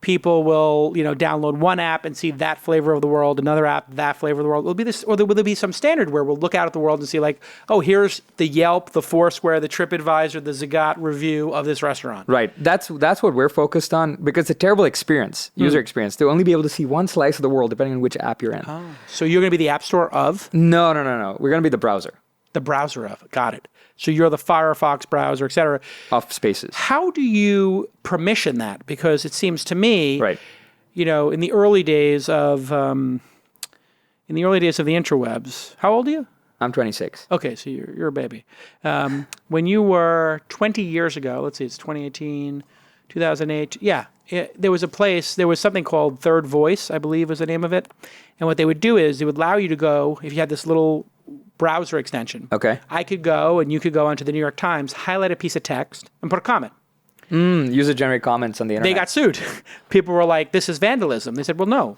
people will, download one app and see that flavor of the world, another app, that flavor of the world. Will be this, or will there be some standard where we'll look out at the world and see like, oh, here's the Yelp, the Foursquare, the TripAdvisor, the Zagat review of this restaurant. Right. That's what we're focused on because it's a terrible experience, user experience, to only be able to see one slice of the world depending on which app you're in. Oh. So you're going to be the app store of? No. We're going to be the browser. The browser of. Got it. So you're the Firefox browser, et cetera. Of Spaces. How do you permission that? Because it seems to me, Right. In the early days of the interwebs, how old are you? I'm 26. Okay, so you're a baby. When you were 20 years ago, let's see, it's 2018, 2008. Yeah, there was something called Third Voice, I believe was the name of it. And what they would do is they would allow you to go, if you had this little browser extension. Okay. I could go and you could go onto the New York Times, highlight a piece of text, and put a comment. User-generated comments on the internet. They got sued. People were like, this is vandalism. They said, well, no.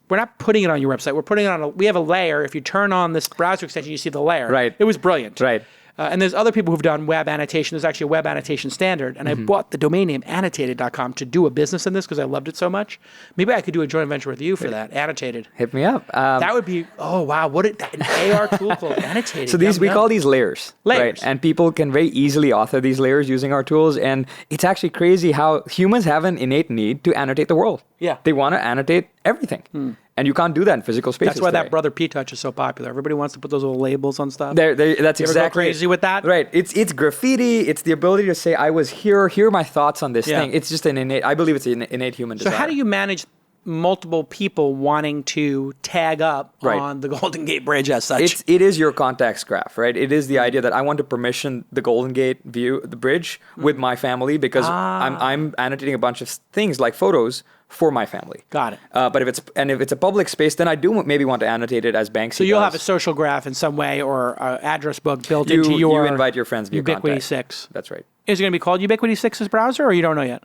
We're not putting it on your website. We're putting it on we have a layer. If you turn on this browser extension, you see the layer. Right. It was brilliant. Right. And there's other people who've done web annotation. There's actually a web annotation standard. And I bought the domain name annotated.com to do a business in this because I loved it so much. Maybe I could do a joint venture with you for that, annotated. Hit me up. That would be, oh, wow. An AR tool called annotated. So we call these layers. Layers. Right? And people can very easily author these layers using our tools. And it's actually crazy how humans have an innate need to annotate the world. Yeah. They want to annotate everything. And you can't do that in physical spaces. That's why today. that Brother P-Touch is so popular. Everybody wants to put those little labels on stuff. That's You ever exactly go crazy with that? Right. It's graffiti. It's the ability to say, I was here. Here are my thoughts on this Yeah. thing. It's just I believe it's an innate human desire. So how do you manage multiple people wanting to tag up Right. on the Golden Gate Bridge as such? It is your context graph, right? It is the idea that I want to permission the Golden Gate view, the bridge, with my family because I'm annotating a bunch of things like photos for my family. Got it. But if it's a public space, then I do maybe want to annotate it as Banksy. So you'll does. have a social graph in some way or an address book built into you your invite your friends via Ubiquity6. contact. That's right. Is it going to be called Ubiquity6's browser or you don't know yet?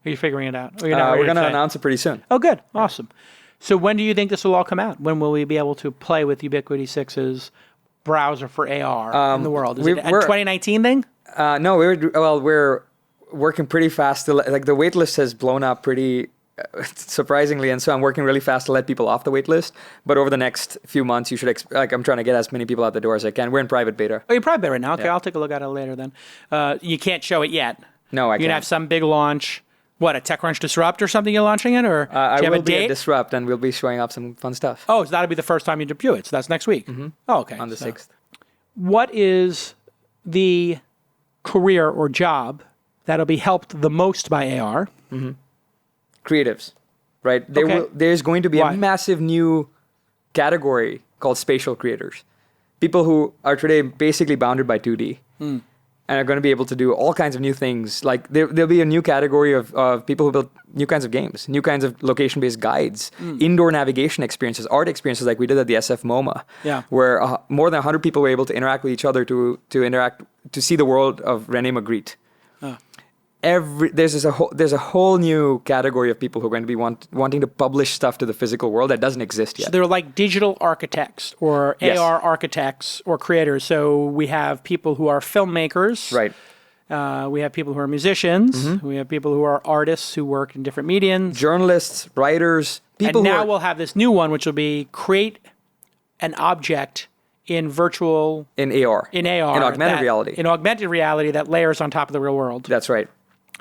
Are you figuring it out? Or you're not ready We're going to say? announce it pretty soon. Oh, good. Awesome. So when do you think this will all come out? When will we be able to play with Ubiquity6's browser for AR in the world? Is it a 2019 thing? No, we're working pretty fast. Like the waitlist has blown up pretty surprisingly, and so I'm working really fast to let people off the waitlist. But over the next few months, you should I'm trying to get as many people out the door as I can. We're in private beta. Oh, you're private beta right now. Okay, Yeah. I'll take a look at it later then. You can't show it yet. No, I You're can't. gonna have some big launch. What, a TechCrunch Disrupt or something you're launching it, or do I you have will a be date? at Disrupt, and we'll be showing off some fun stuff. Oh, so that'll be the first time you debut it. So that's next week. Oh, okay. On the 6th. What is the career or job that'll be helped the most by AR? Creatives, right? Okay. There's going to be Why? a massive new category called spatial creators. People who are today basically bounded by 2D. And are going to be able to do all kinds of new things. Like there'll be a new category of people who build new kinds of games, new kinds of location-based guides, indoor navigation experiences, art experiences like we did at the SF MoMA, where more than 100 people were able to interact with each other to see the world of René Magritte. There's a whole new category of people who are going to be wanting to publish stuff to the physical world that doesn't exist yet. So they're like digital architects or Yes. AR architects or creators. So we have people who are filmmakers. Right. We have people who are musicians. We have people who are artists who work in different mediums. Journalists, writers, people And now who are, we'll have this new one, which will be create an object in virtual, in AR. in AR. In augmented reality. In augmented reality that layers on top of the real world. That's right.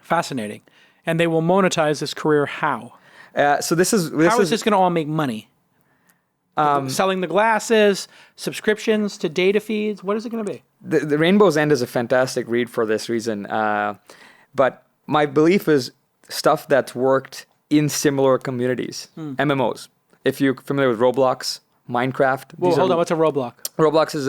Fascinating. And they will monetize this career how? So this is How is this going to all make money? Selling the glasses, subscriptions to data feeds? What is it going to be? The Rainbow's End is a fantastic read for this reason. But my belief is stuff that's worked in similar communities. MMOs. If you're familiar with Roblox, Minecraft. Well, hold on. What's a Roblox? Roblox is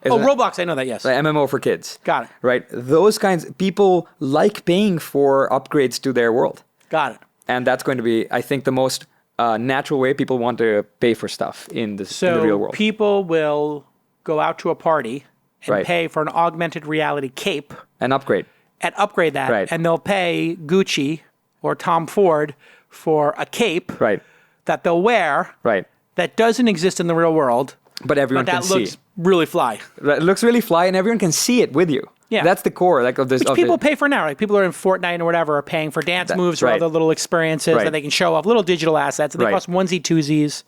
Roblox. I know that, yes. an MMO for kids. Got it. Right? Those kinds people like paying for upgrades to their world. Got it. And that's going to be, I think, the most natural way people want to pay for stuff in the real world. So people will go out to a party and Right. pay for an augmented reality cape An upgrade. and upgrade that. Right. And they'll pay Gucci or Tom Ford for a cape Right. that they'll wear Right. that doesn't exist in the real world, But everyone but can that see. looks really fly. It looks really fly, and everyone can see it with you. Yeah. That's the core of this. Which people pay for now. Like people are in Fortnite or whatever are paying for dance moves or other little experiences that they can show off, little digital assets, and they cost onesie twosies.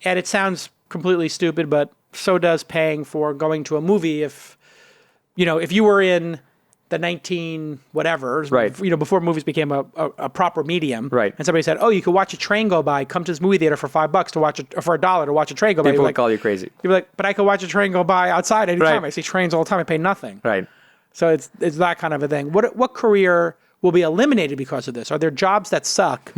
And it sounds completely stupid, but so does paying for going to a movie. If you were in the 19 whatevers, before movies became a proper medium, and somebody said, "Oh, you could watch a train go by. Come to this movie theater for $5 to watch for $1 to watch a train go by." People would call you crazy. You're like, "But I could watch a train go by outside anytime. I see trains all the time. I pay nothing." Right. So it's that kind of a thing. What career will be eliminated because of this? Are there jobs that suck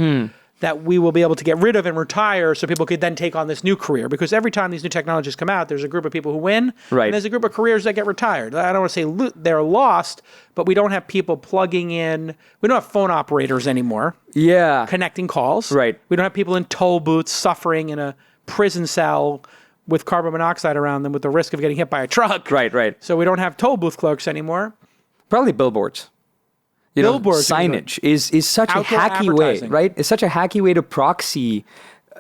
that we will be able to get rid of and retire so people could then take on this new career? Because every time these new technologies come out, there's a group of people who win, and there's a group of careers that get retired. I don't want to say they're lost, but we don't have people plugging in. We don't have phone operators anymore. Yeah. Connecting calls. Right. We don't have people in toll booths suffering in a prison cell with carbon monoxide around them with the risk of getting hit by a truck. Right. So we don't have toll booth clerks anymore. Probably billboards. Billboards. Signage is such a hacky way, right? It's such a hacky way to proxy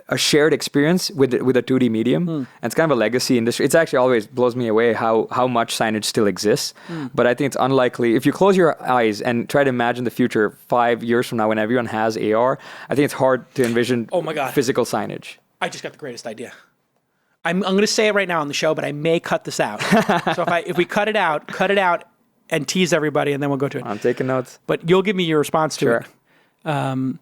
a shared experience with a 2D medium. And it's kind of a legacy industry. It's actually always blows me away how much signage still exists. But I think it's unlikely. If you close your eyes and try to imagine the future 5 years from now when everyone has AR, I think it's hard to envision physical signage. I just got the greatest idea. I'm going to say it right now on the show, but I may cut this out. So if we cut it out and tease everybody, and then we'll go to it. I'm taking notes. But you'll give me your response to it. An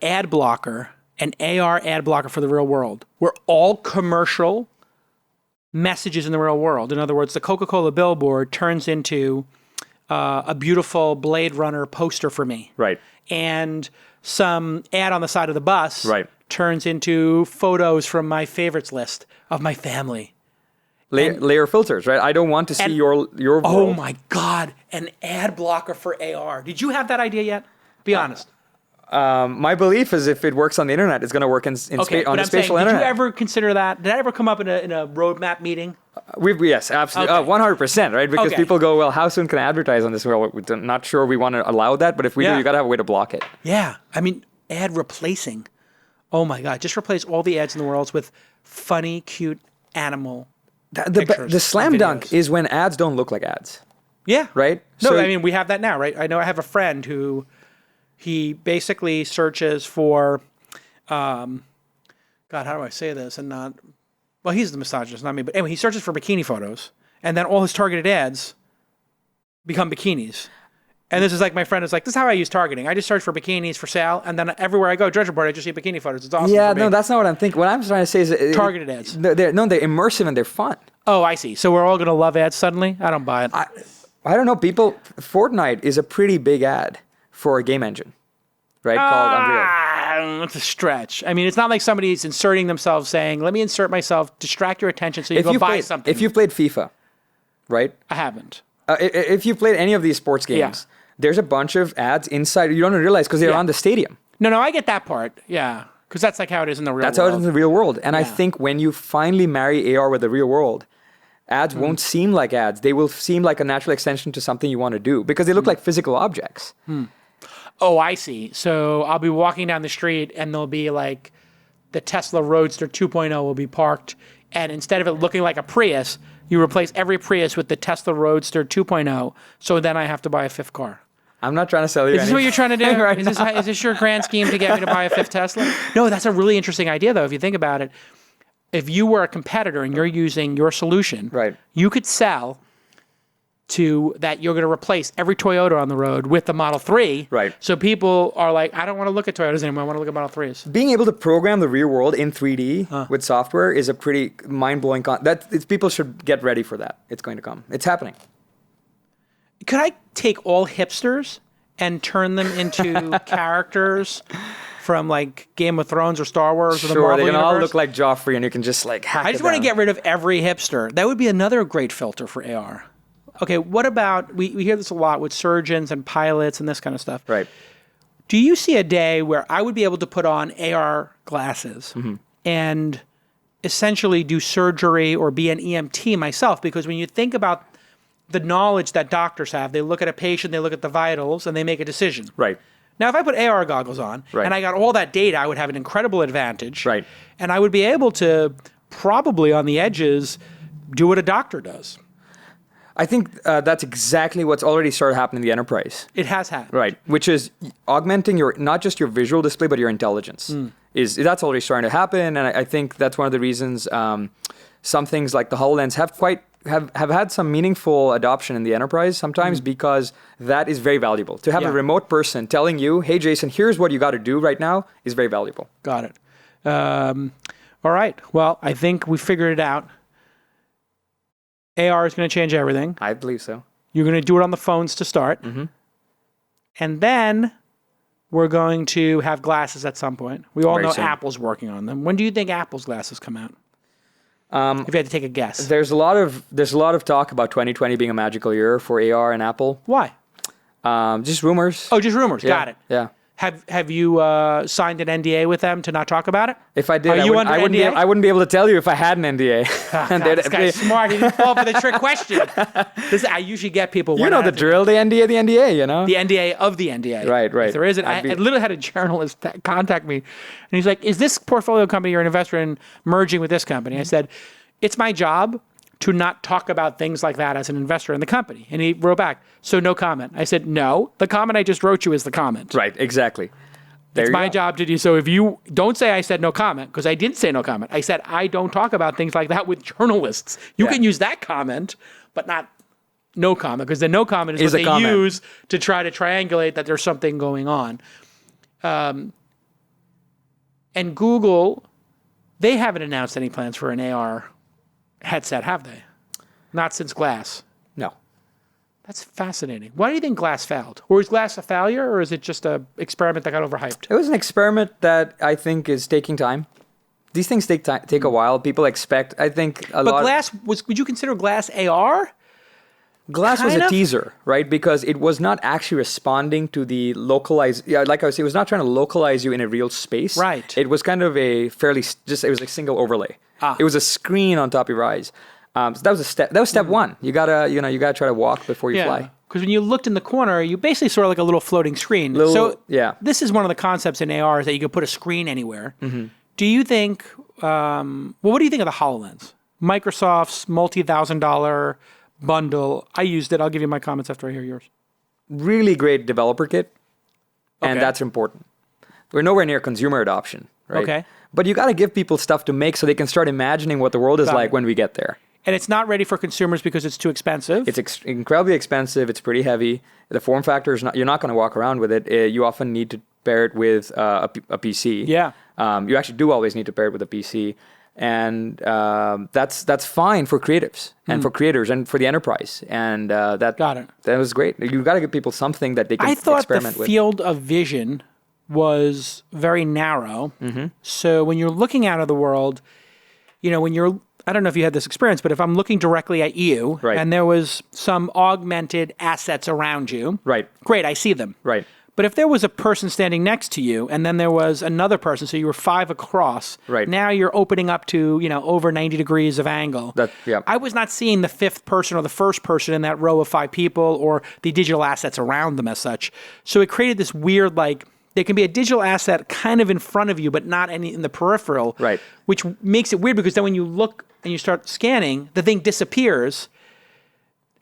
ad blocker, an AR ad blocker for the real world, where all commercial messages in the real world, in other words, the Coca-Cola billboard turns into a beautiful Blade Runner poster for me. Right. And some ad on the side of the bus turns into photos from my favorites list of my family. Layer filters, right? I don't want to see your world. Oh my God, an ad blocker for AR. Did you have that idea yet? Be honest. My belief is if it works on the internet, it's going to work on the spatial internet. Did you ever consider that? Did that ever come up in a roadmap meeting? Yes, absolutely. 100%, right? Because people go, well, how soon can I advertise on this? Well, we're not sure we want to allow that, but if we do, you got to have a way to block it. Yeah. I mean, ad replacing. Oh my God. Just replace all the ads in the world with funny, cute animal the slam dunk is when ads don't look like ads. Yeah. Right? No, I mean, we have that now, right? I know I have a friend who he basically searches for, God, how do I say this and not, well, he's the misogynist, not me, but anyway, he searches for bikini photos and then all his targeted ads become bikinis. And this is like, my friend is like, this is how I use targeting. I just search for bikinis for sale, and then everywhere I go, Judge Report, I just see bikini photos. It's awesome. Yeah, no, that's not what I'm thinking. What I'm trying to say is targeted ads. They're immersive and they're fun. Oh, I see. So we're all going to love ads suddenly? I don't buy it. I don't know. Fortnite is a pretty big ad for a game engine, right? Called Unreal. It's a stretch. I mean, it's not like somebody's inserting themselves saying, let me insert myself, distract your attention so you go buy something. If you've played FIFA, right? I haven't. If you've played any of these sports games, there's a bunch of ads inside. You don't realize because they're on the stadium. No, I get that part. Yeah. Because that's like how it is in the real world. That's how it is in the real world. And I think when you finally marry AR with the real world, ads won't seem like ads. They will seem like a natural extension to something you want to do because they look like physical objects. Oh, I see. So I'll be walking down the street and there'll be like the Tesla Roadster 2.0 will be parked. And instead of it looking like a Prius, you replace every Prius with the Tesla Roadster 2.0. So then I have to buy a fifth car. I'm not trying to sell you anything. Is this what you're trying to do? Is this your grand scheme to get me to buy a fifth Tesla? No, that's a really interesting idea, though, if you think about it. If you were a competitor and you're using your solution, you could sell to that you're going to replace every Toyota on the road with the Model 3. Right. So people are like, I don't want to look at Toyotas anymore. I want to look at Model 3s. Being able to program the real world in 3D with software is a pretty mind-blowing people should get ready for that. It's going to come. It's happening. Could I take all hipsters and turn them into characters from like Game of Thrones or Star Wars or the Marvel they can universe? all look like Joffrey and you can just like hack I just want to get rid of every hipster. That would be another great filter for AR. Okay, what about, we hear this a lot with surgeons and pilots and this kind of stuff. Right. Do you see a day where I would be able to put on AR glasses and essentially do surgery or be an EMT myself? Because when you think about the knowledge that doctors have, they look at a patient, they look at the vitals, and they make a decision. Right. Now, if I put AR goggles on and I got all that data, I would have an incredible advantage. Right. And I would be able to probably on the edges do what a doctor does. I think that's exactly what's already started happening in the enterprise. It has happened. Right, which is augmenting your not just your visual display, but your intelligence. That's already starting to happen, and I think that's one of the reasons some things like the HoloLens have had some meaningful adoption in the enterprise sometimes because that is very valuable. To have a remote person telling you, "Hey, Jason, here's what you got to do right now," is very valuable. Got it. All right. Well, I think we figured it out. AR is going to change everything. I believe so. You're going to do it on the phones to start. And then we're going to have glasses at some point. We all know Apple's working on them. When do you think Apple's glasses come out? If you had to take a guess. There's a lot of talk about 2020 being a magical year for AR and Apple. Why? Just rumors. Oh, just rumors. Got it. Yeah. Have you signed an NDA with them to not talk about it? If I did, I wouldn't be able to tell you if I had an NDA. God, this guy's smart. He didn't fall for the trick question. I usually get people. You know the drill. The NDA. You know the NDA of the NDA. Right. If there isn't, I literally had a journalist contact me, and he's like, "Is this portfolio company you're an investor in merging with this company?" I said, "It's my job to not talk about things like that as an investor in the company." And he wrote back, "So no comment." I said, "No, the comment I just wrote you is the comment." Right, exactly. It's my job to do. So if you don't say I said no comment, because I didn't say no comment. I said I don't talk about things like that with journalists. You can use that comment, but not no comment, because the no comment is what they use to try to triangulate that there's something going on. And Google, they haven't announced any plans for an AR headset, have they? Not since Glass. No. That's fascinating. Why do you think Glass failed? Or is Glass a failure, or is it just an experiment that got overhyped? It was an experiment that I think is taking time. These things take a while. People expect, I think, a lot. But Glass, would you consider Glass AR? Glass was a teaser, right? Because it was not actually responding to the localized, like I was saying, it was not trying to localize you in a real space. Right. It was kind of it was a single overlay. It was a screen on top of your eyes. So that was step one. You gotta try to walk before you fly. Because when you looked in the corner, you basically saw like a little floating screen. This is one of the concepts in AR is that you could put a screen anywhere. Do you think, what do you think of the HoloLens? Microsoft's multi-$1,000 bundle. I used it. I'll give you my comments after I hear yours. Really great developer kit. And that's important. We're nowhere near consumer adoption, right? Okay. But you got to give people stuff to make so they can start imagining what the world is like when we get there. And it's not ready for consumers because it's too expensive. It's incredibly expensive. It's pretty heavy. The form factor is not. You're not going to walk around with it. You often need to pair it with a PC. Yeah. You actually do always need to pair it with a PC, and that's fine for creatives and for creators and for the enterprise. And that was great. You got to give people something that they can experiment with. I thought the field of vision was very narrow. So when you're looking out of the world, I don't know if you had this experience, but if I'm looking directly at you and there was some augmented assets around you, great, I see them. Right. But if there was a person standing next to you and then there was another person, so you were 5 across, now you're opening up to, over 90 degrees of angle. I was not seeing the 5th person or the first person in that row of 5 people or the digital assets around them as such. So it created this weird, there can be a digital asset kind of in front of you, but not any in the peripheral, which makes it weird because then when you look and you start scanning, the thing disappears.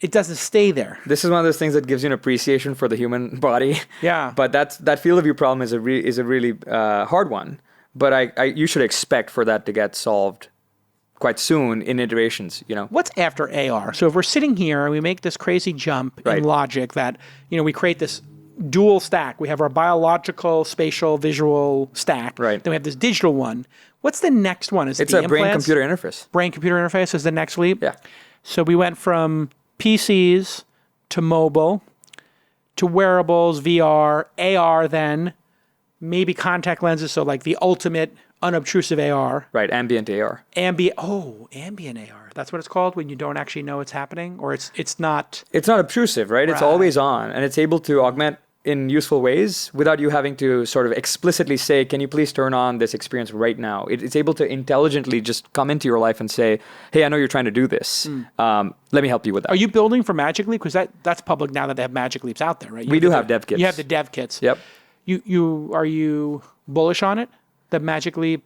It doesn't stay there. This is one of those things that gives you an appreciation for the human body. Yeah. But that field of view problem is a really hard one. But you should expect for that to get solved quite soon in iterations. What's after AR? So if we're sitting here and we make this crazy jump in logic that we create this dual stack. We have our biological, spatial, visual stack. Right. Then we have this digital one. What's the next one? It's a brain-computer interface. Brain-computer interface is the next leap? Yeah. So we went from PCs to mobile to wearables, VR, AR then, maybe contact lenses, so like the ultimate unobtrusive AR. Right, ambient AR. Ambient AR. That's what it's called when you don't actually know it's happening, or it's not... It's not obtrusive, right? It's always on, and it's able to augment in useful ways without you having to sort of explicitly say, can you please turn on this experience right now? It's able to intelligently just come into your life and say, hey, I know you're trying to do this. Let me help you with that. Are you building for Magic Leap? Because that's public now that they have Magic Leaps out there, right? We do have dev kits. You have the dev kits. Yep. Are you bullish on it? The Magic Leap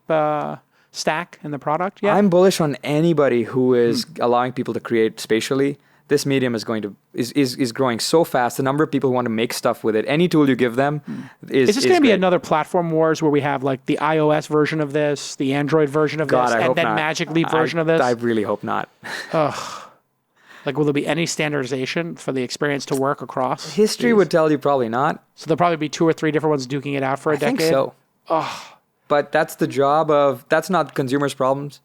stack and the product? Yeah. I'm bullish on anybody who is allowing people to create spatially. this medium is growing so fast. The number of people who want to make stuff with it, any tool you give them Is this going to be great. another platform wars where we have like the iOS version of this, the Android version of God, this, I and hope then not. Magic Leap version of this? I really hope not. Like, will there be any standardization for the experience to work across? History would tell you probably not. So there'll probably be 2 or 3 different ones duking it out for a I decade? think so. But that's the job of, that's not consumers' problems.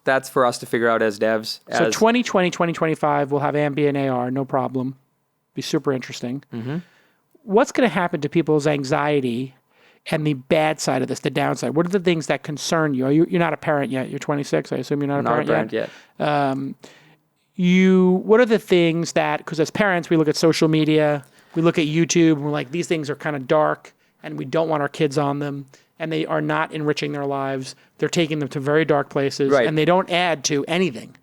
That's for us to figure out as devs. So 2020, 2025, we'll have ambient AR, no problem. Be super interesting. Mm-hmm. What's going to happen to people's anxiety and the bad side of this, the downside? What are the things that concern you? You're not a parent yet. You're 26. I assume you're not a parent yet. What are the things that, because as parents, we look at social media, we look at YouTube, and we're like, these things are kind of dark, and we don't want our kids on them, and they are not enriching their lives. They're taking them to very dark places, Right. and they don't add to anything.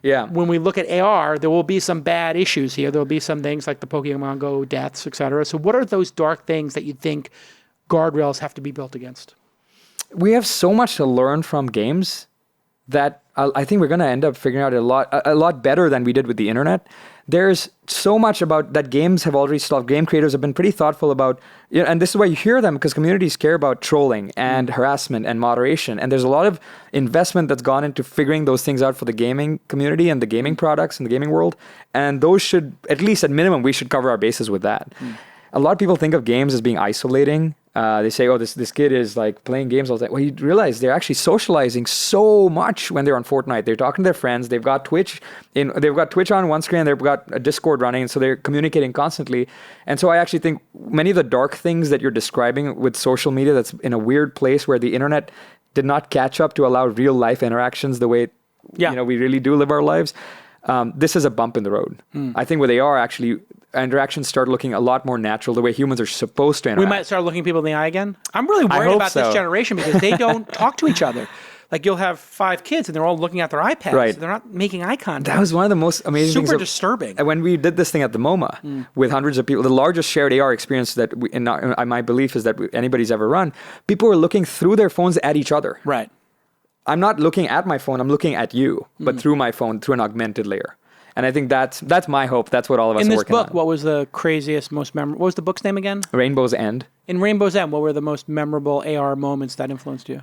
Yeah. When we look at AR, there will be some bad issues here. There will be some things like the Pokemon Go deaths, et cetera. So what are those dark things that you think guardrails have to be built against? We have so much to learn from games that I think we're going to end up figuring out a lot better than we did with the internet. There's so much about that games have already solved. Game creators have been pretty thoughtful about, and this is why you hear them, because communities care about trolling and harassment and moderation. And there's a lot of investment that's gone into figuring those things out for the gaming community and the gaming products and the gaming world. And those should, at least at minimum, we should cover our bases with that. A lot of people think of games as being isolating. They say, oh, this kid is like playing games all the time. Well, you realize they're actually socializing so much when they're on Fortnite. They're talking to their friends. They've got Twitch on one screen. They've got a Discord running. So they're communicating constantly. And so I actually think many of the dark things that you're describing with social media, that's in a weird place where the internet did not catch up to allow real life interactions the way we really do live our lives. This is a bump in the road. I think where they are actually, interactions start looking a lot more natural, the way humans are supposed to interact. We might start looking people in the eye again. I'm really worried about this generation because they don't talk to each other. Like, you'll have 5 kids and they're all looking at their iPads. Right. They're not making eye contact. That was one of the most amazing things. Super disturbing. When we did this thing at the MoMA with hundreds of people, the largest shared AR experience that my belief is that anybody's ever run, people were looking through their phones at each other. Right. I'm not looking at my phone, I'm looking at you, but through my phone, through an augmented layer. And I think that's my hope. That's what all of us are working on. In this book, what was the craziest, most memorable? What was the book's name again? Rainbow's End. In Rainbow's End, what were the most memorable AR moments that influenced you?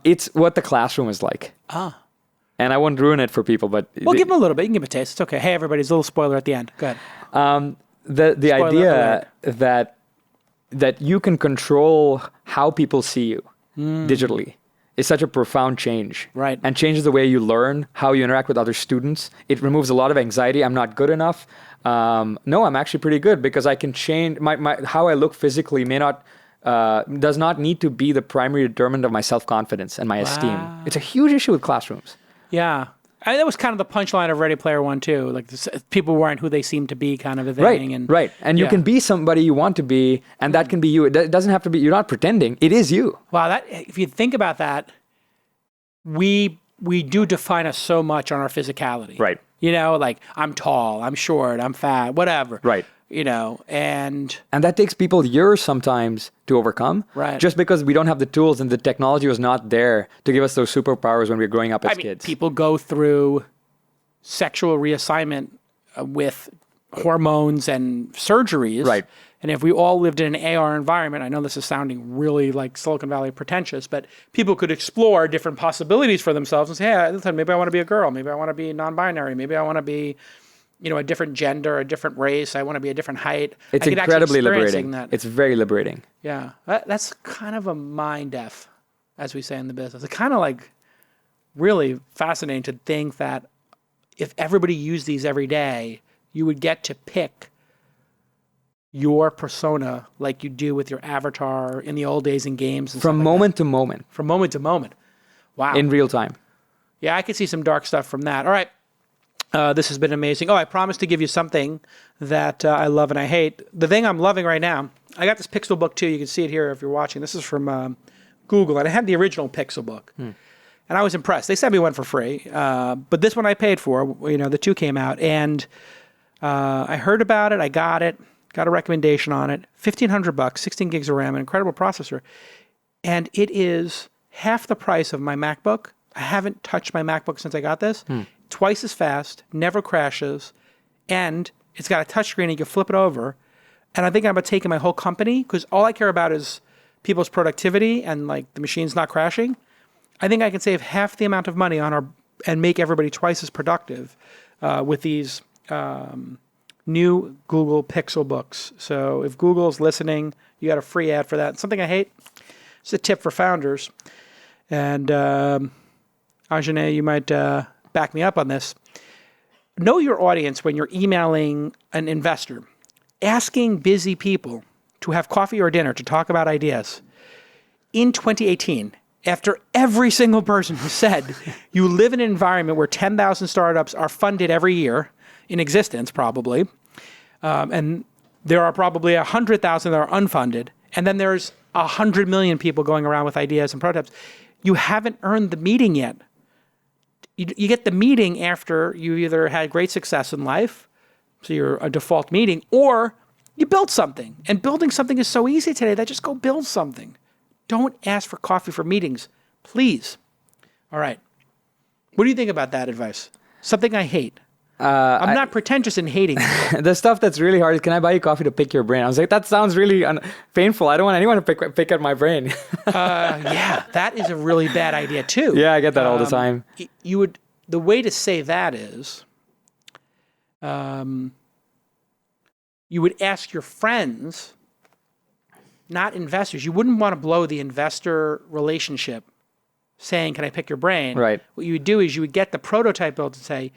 It's what the classroom is like. And I won't ruin it for people, but... Well, give them a little bit. You can give them a taste. It's okay. Hey, everybody, there's a little spoiler at the end. Go ahead. The idea that you can control how people see you digitally is such a profound change. Right. And changes the way you learn, how you interact with other students. It removes a lot of anxiety. I'm not good enough. No, I'm actually pretty good because I can change how I look physically does not need to be the primary determinant of my self-confidence and my esteem. It's a huge issue with classrooms. Yeah. That was kind of the punchline of Ready Player One too. Like, people weren't who they seemed to be, kind of a thing. Right. And you can be somebody you want to be, and that can be you. It doesn't have to be. You're not pretending. It is you. Wow. If you think about that, we do define us so much on our physicality. Right. Like, I'm tall, I'm short, I'm fat, whatever. Right. And that takes people years sometimes to overcome. Right. Just because we don't have the tools and the technology was not there to give us those superpowers when we were growing up as kids. People go through sexual reassignment with hormones and surgeries. Right. And if we all lived in an AR environment, I know this is sounding really like Silicon Valley pretentious, but people could explore different possibilities for themselves and say, hey, listen, maybe I want to be a girl. Maybe I want to be non-binary. Maybe I want to be, a different gender, a different race. I want to be a different height. It's incredibly liberating. That. It's very liberating. Yeah. That's kind of a mind F, as we say in the business. It's kind of like really fascinating to think that if everybody used these every day, you would get to pick your persona like you do with your avatar in the old days in games. And From moment to moment. From moment to moment. Wow. In real time. Yeah, I could see some dark stuff from that. All right. This has been amazing. Oh, I promised to give you something that I love and I hate. The thing I'm loving right now, I got this Pixelbook too. You can see it here if you're watching. This is from Google, and I had the original Pixelbook. And I was impressed. They sent me one for free, but this one I paid for. The 2 came out, and I heard about it. I got it. Got a recommendation on it. $1,500, 16 gigs of RAM, an incredible processor. And it is half the price of my MacBook. I haven't touched my MacBook since I got this. Twice as fast, never crashes. and it's got a touchscreen and you can flip it over. And I think I'm about taking my whole company, because all I care about is people's productivity and like the machine's not crashing. I think I can save half the amount of money and make everybody twice as productive with these new Google Pixelbooks. So if Google's listening, you got a free ad for that. Something I hate. It's a tip for founders. And Anjney, you might back me up on this. Know your audience when you're emailing an investor. Asking busy people to have coffee or dinner to talk about ideas. In 2018, after every single person who said you live in an environment where 10,000 startups are funded every year, in existence probably, and there are probably 100,000 that are unfunded, and then there's 100 million people going around with ideas and prototypes, you haven't earned the meeting yet. You get the meeting after you either had great success in life, so you're a default meeting, or you build something. And building something is so easy today that just go build something. Don't ask for coffee for meetings, please. All right. What do you think about that advice? Something I hate. I'm not pretentious in hating. The stuff that's really hard is, can I buy you coffee to pick your brain? I was like, that sounds really painful. I don't want anyone to pick at my brain. Yeah, that is a really bad idea too. Yeah, I get that all the time. The way to say that is, you would ask your friends, not investors. You wouldn't want to blow the investor relationship saying, can I pick your brain? Right. What you would do is you would get the prototype built and say,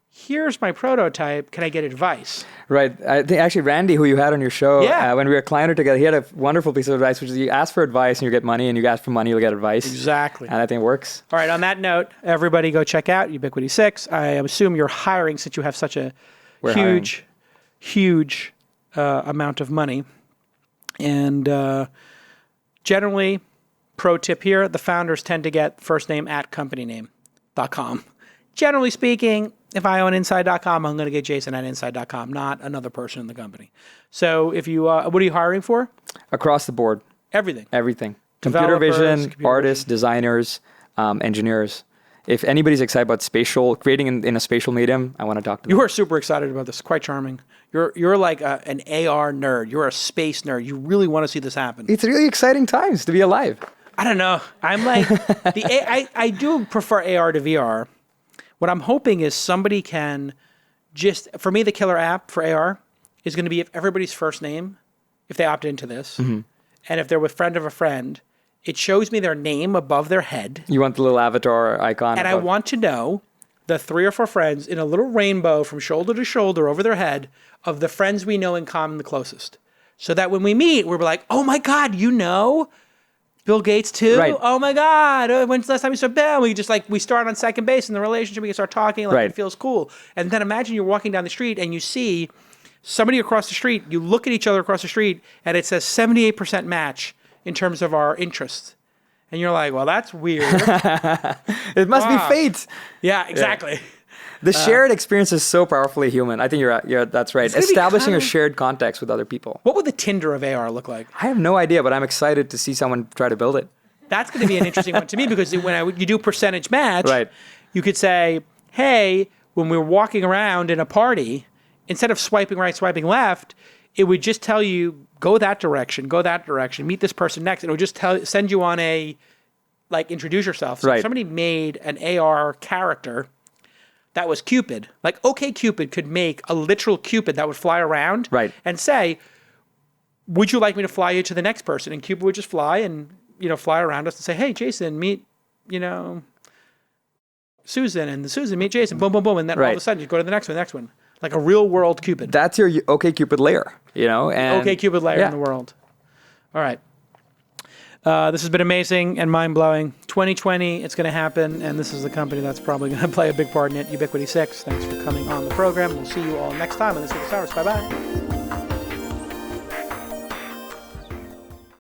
here's my prototype. Can I get advice? Right. I think actually Randy, who you had on your show, Yeah. when we were Kleiner together, he had a wonderful piece of advice, which is you ask for advice and you get money, and you ask for money, you'll get advice. Exactly. And I think it works. All right. On that note, everybody go check out Ubiquity6. I assume you're hiring since you have such a huge amount of money. And generally, pro tip here, the founders tend to get first name at companyname.com. Generally speaking, if I own inside.com, I'm going to get Jason at inside.com, not another person in the company. So if you, what are you hiring for? Across the board. Everything. Everything. Computer vision, artists, designers, engineers. If anybody's excited about spatial, creating in a spatial medium, I want to talk to them. You are super excited about this. Quite charming. You're like an AR nerd. You're a space nerd. You really want to see this happen. It's really exciting times to be alive. I don't know. I'm like, I do prefer AR to VR. What I'm hoping is somebody can just, for me, the killer app for AR is going to be if everybody's first name, if they opt into this, and if they're with friend of a friend, it shows me their name above their head. You want the little avatar icon. And I want to know the 3 or 4 friends in a little rainbow from shoulder to shoulder over their head of the friends we know in common the closest. So that when we meet, we're like, oh my God, you know Bill Gates too? Right. Oh my God, when's the last time you saw Bill? We just we start on second base in the relationship, we can start talking, it feels cool. And then imagine you're walking down the street and you see somebody across the street, you look at each other across the street and it says 78% match in terms of our interests. And you're like, well, that's weird. It must be fate. Yeah, exactly. Yeah. The shared experience is so powerfully human. I think that's right. Establishing a shared context with other people. What would the Tinder of AR look like? I have no idea, but I'm excited to see someone try to build it. That's going to be an interesting one to me because when you do percentage match, you could say, hey, when we're walking around in a party, instead of swiping right, swiping left, it would just tell you, go that direction, meet this person next. And it would just send you on introduce yourself. So if somebody made an AR character that was Cupid, like OkCupid could make a literal Cupid that would fly around and say, would you like me to fly you to the next person? And Cupid would just fly and, fly around us and say, hey, Jason, meet, Susan, and Susan, meet Jason, boom, boom, boom. And then all of a sudden you go to the next one. Like a real world Cupid. That's your OkCupid layer, and OkCupid layer in the world. All right. This has been amazing and mind-blowing. 2020, it's going to happen, and this is the company that's probably going to play a big part in it, Ubiquity6. Thanks for coming on the program. We'll see you all next time on This Week of Startups. Bye-bye.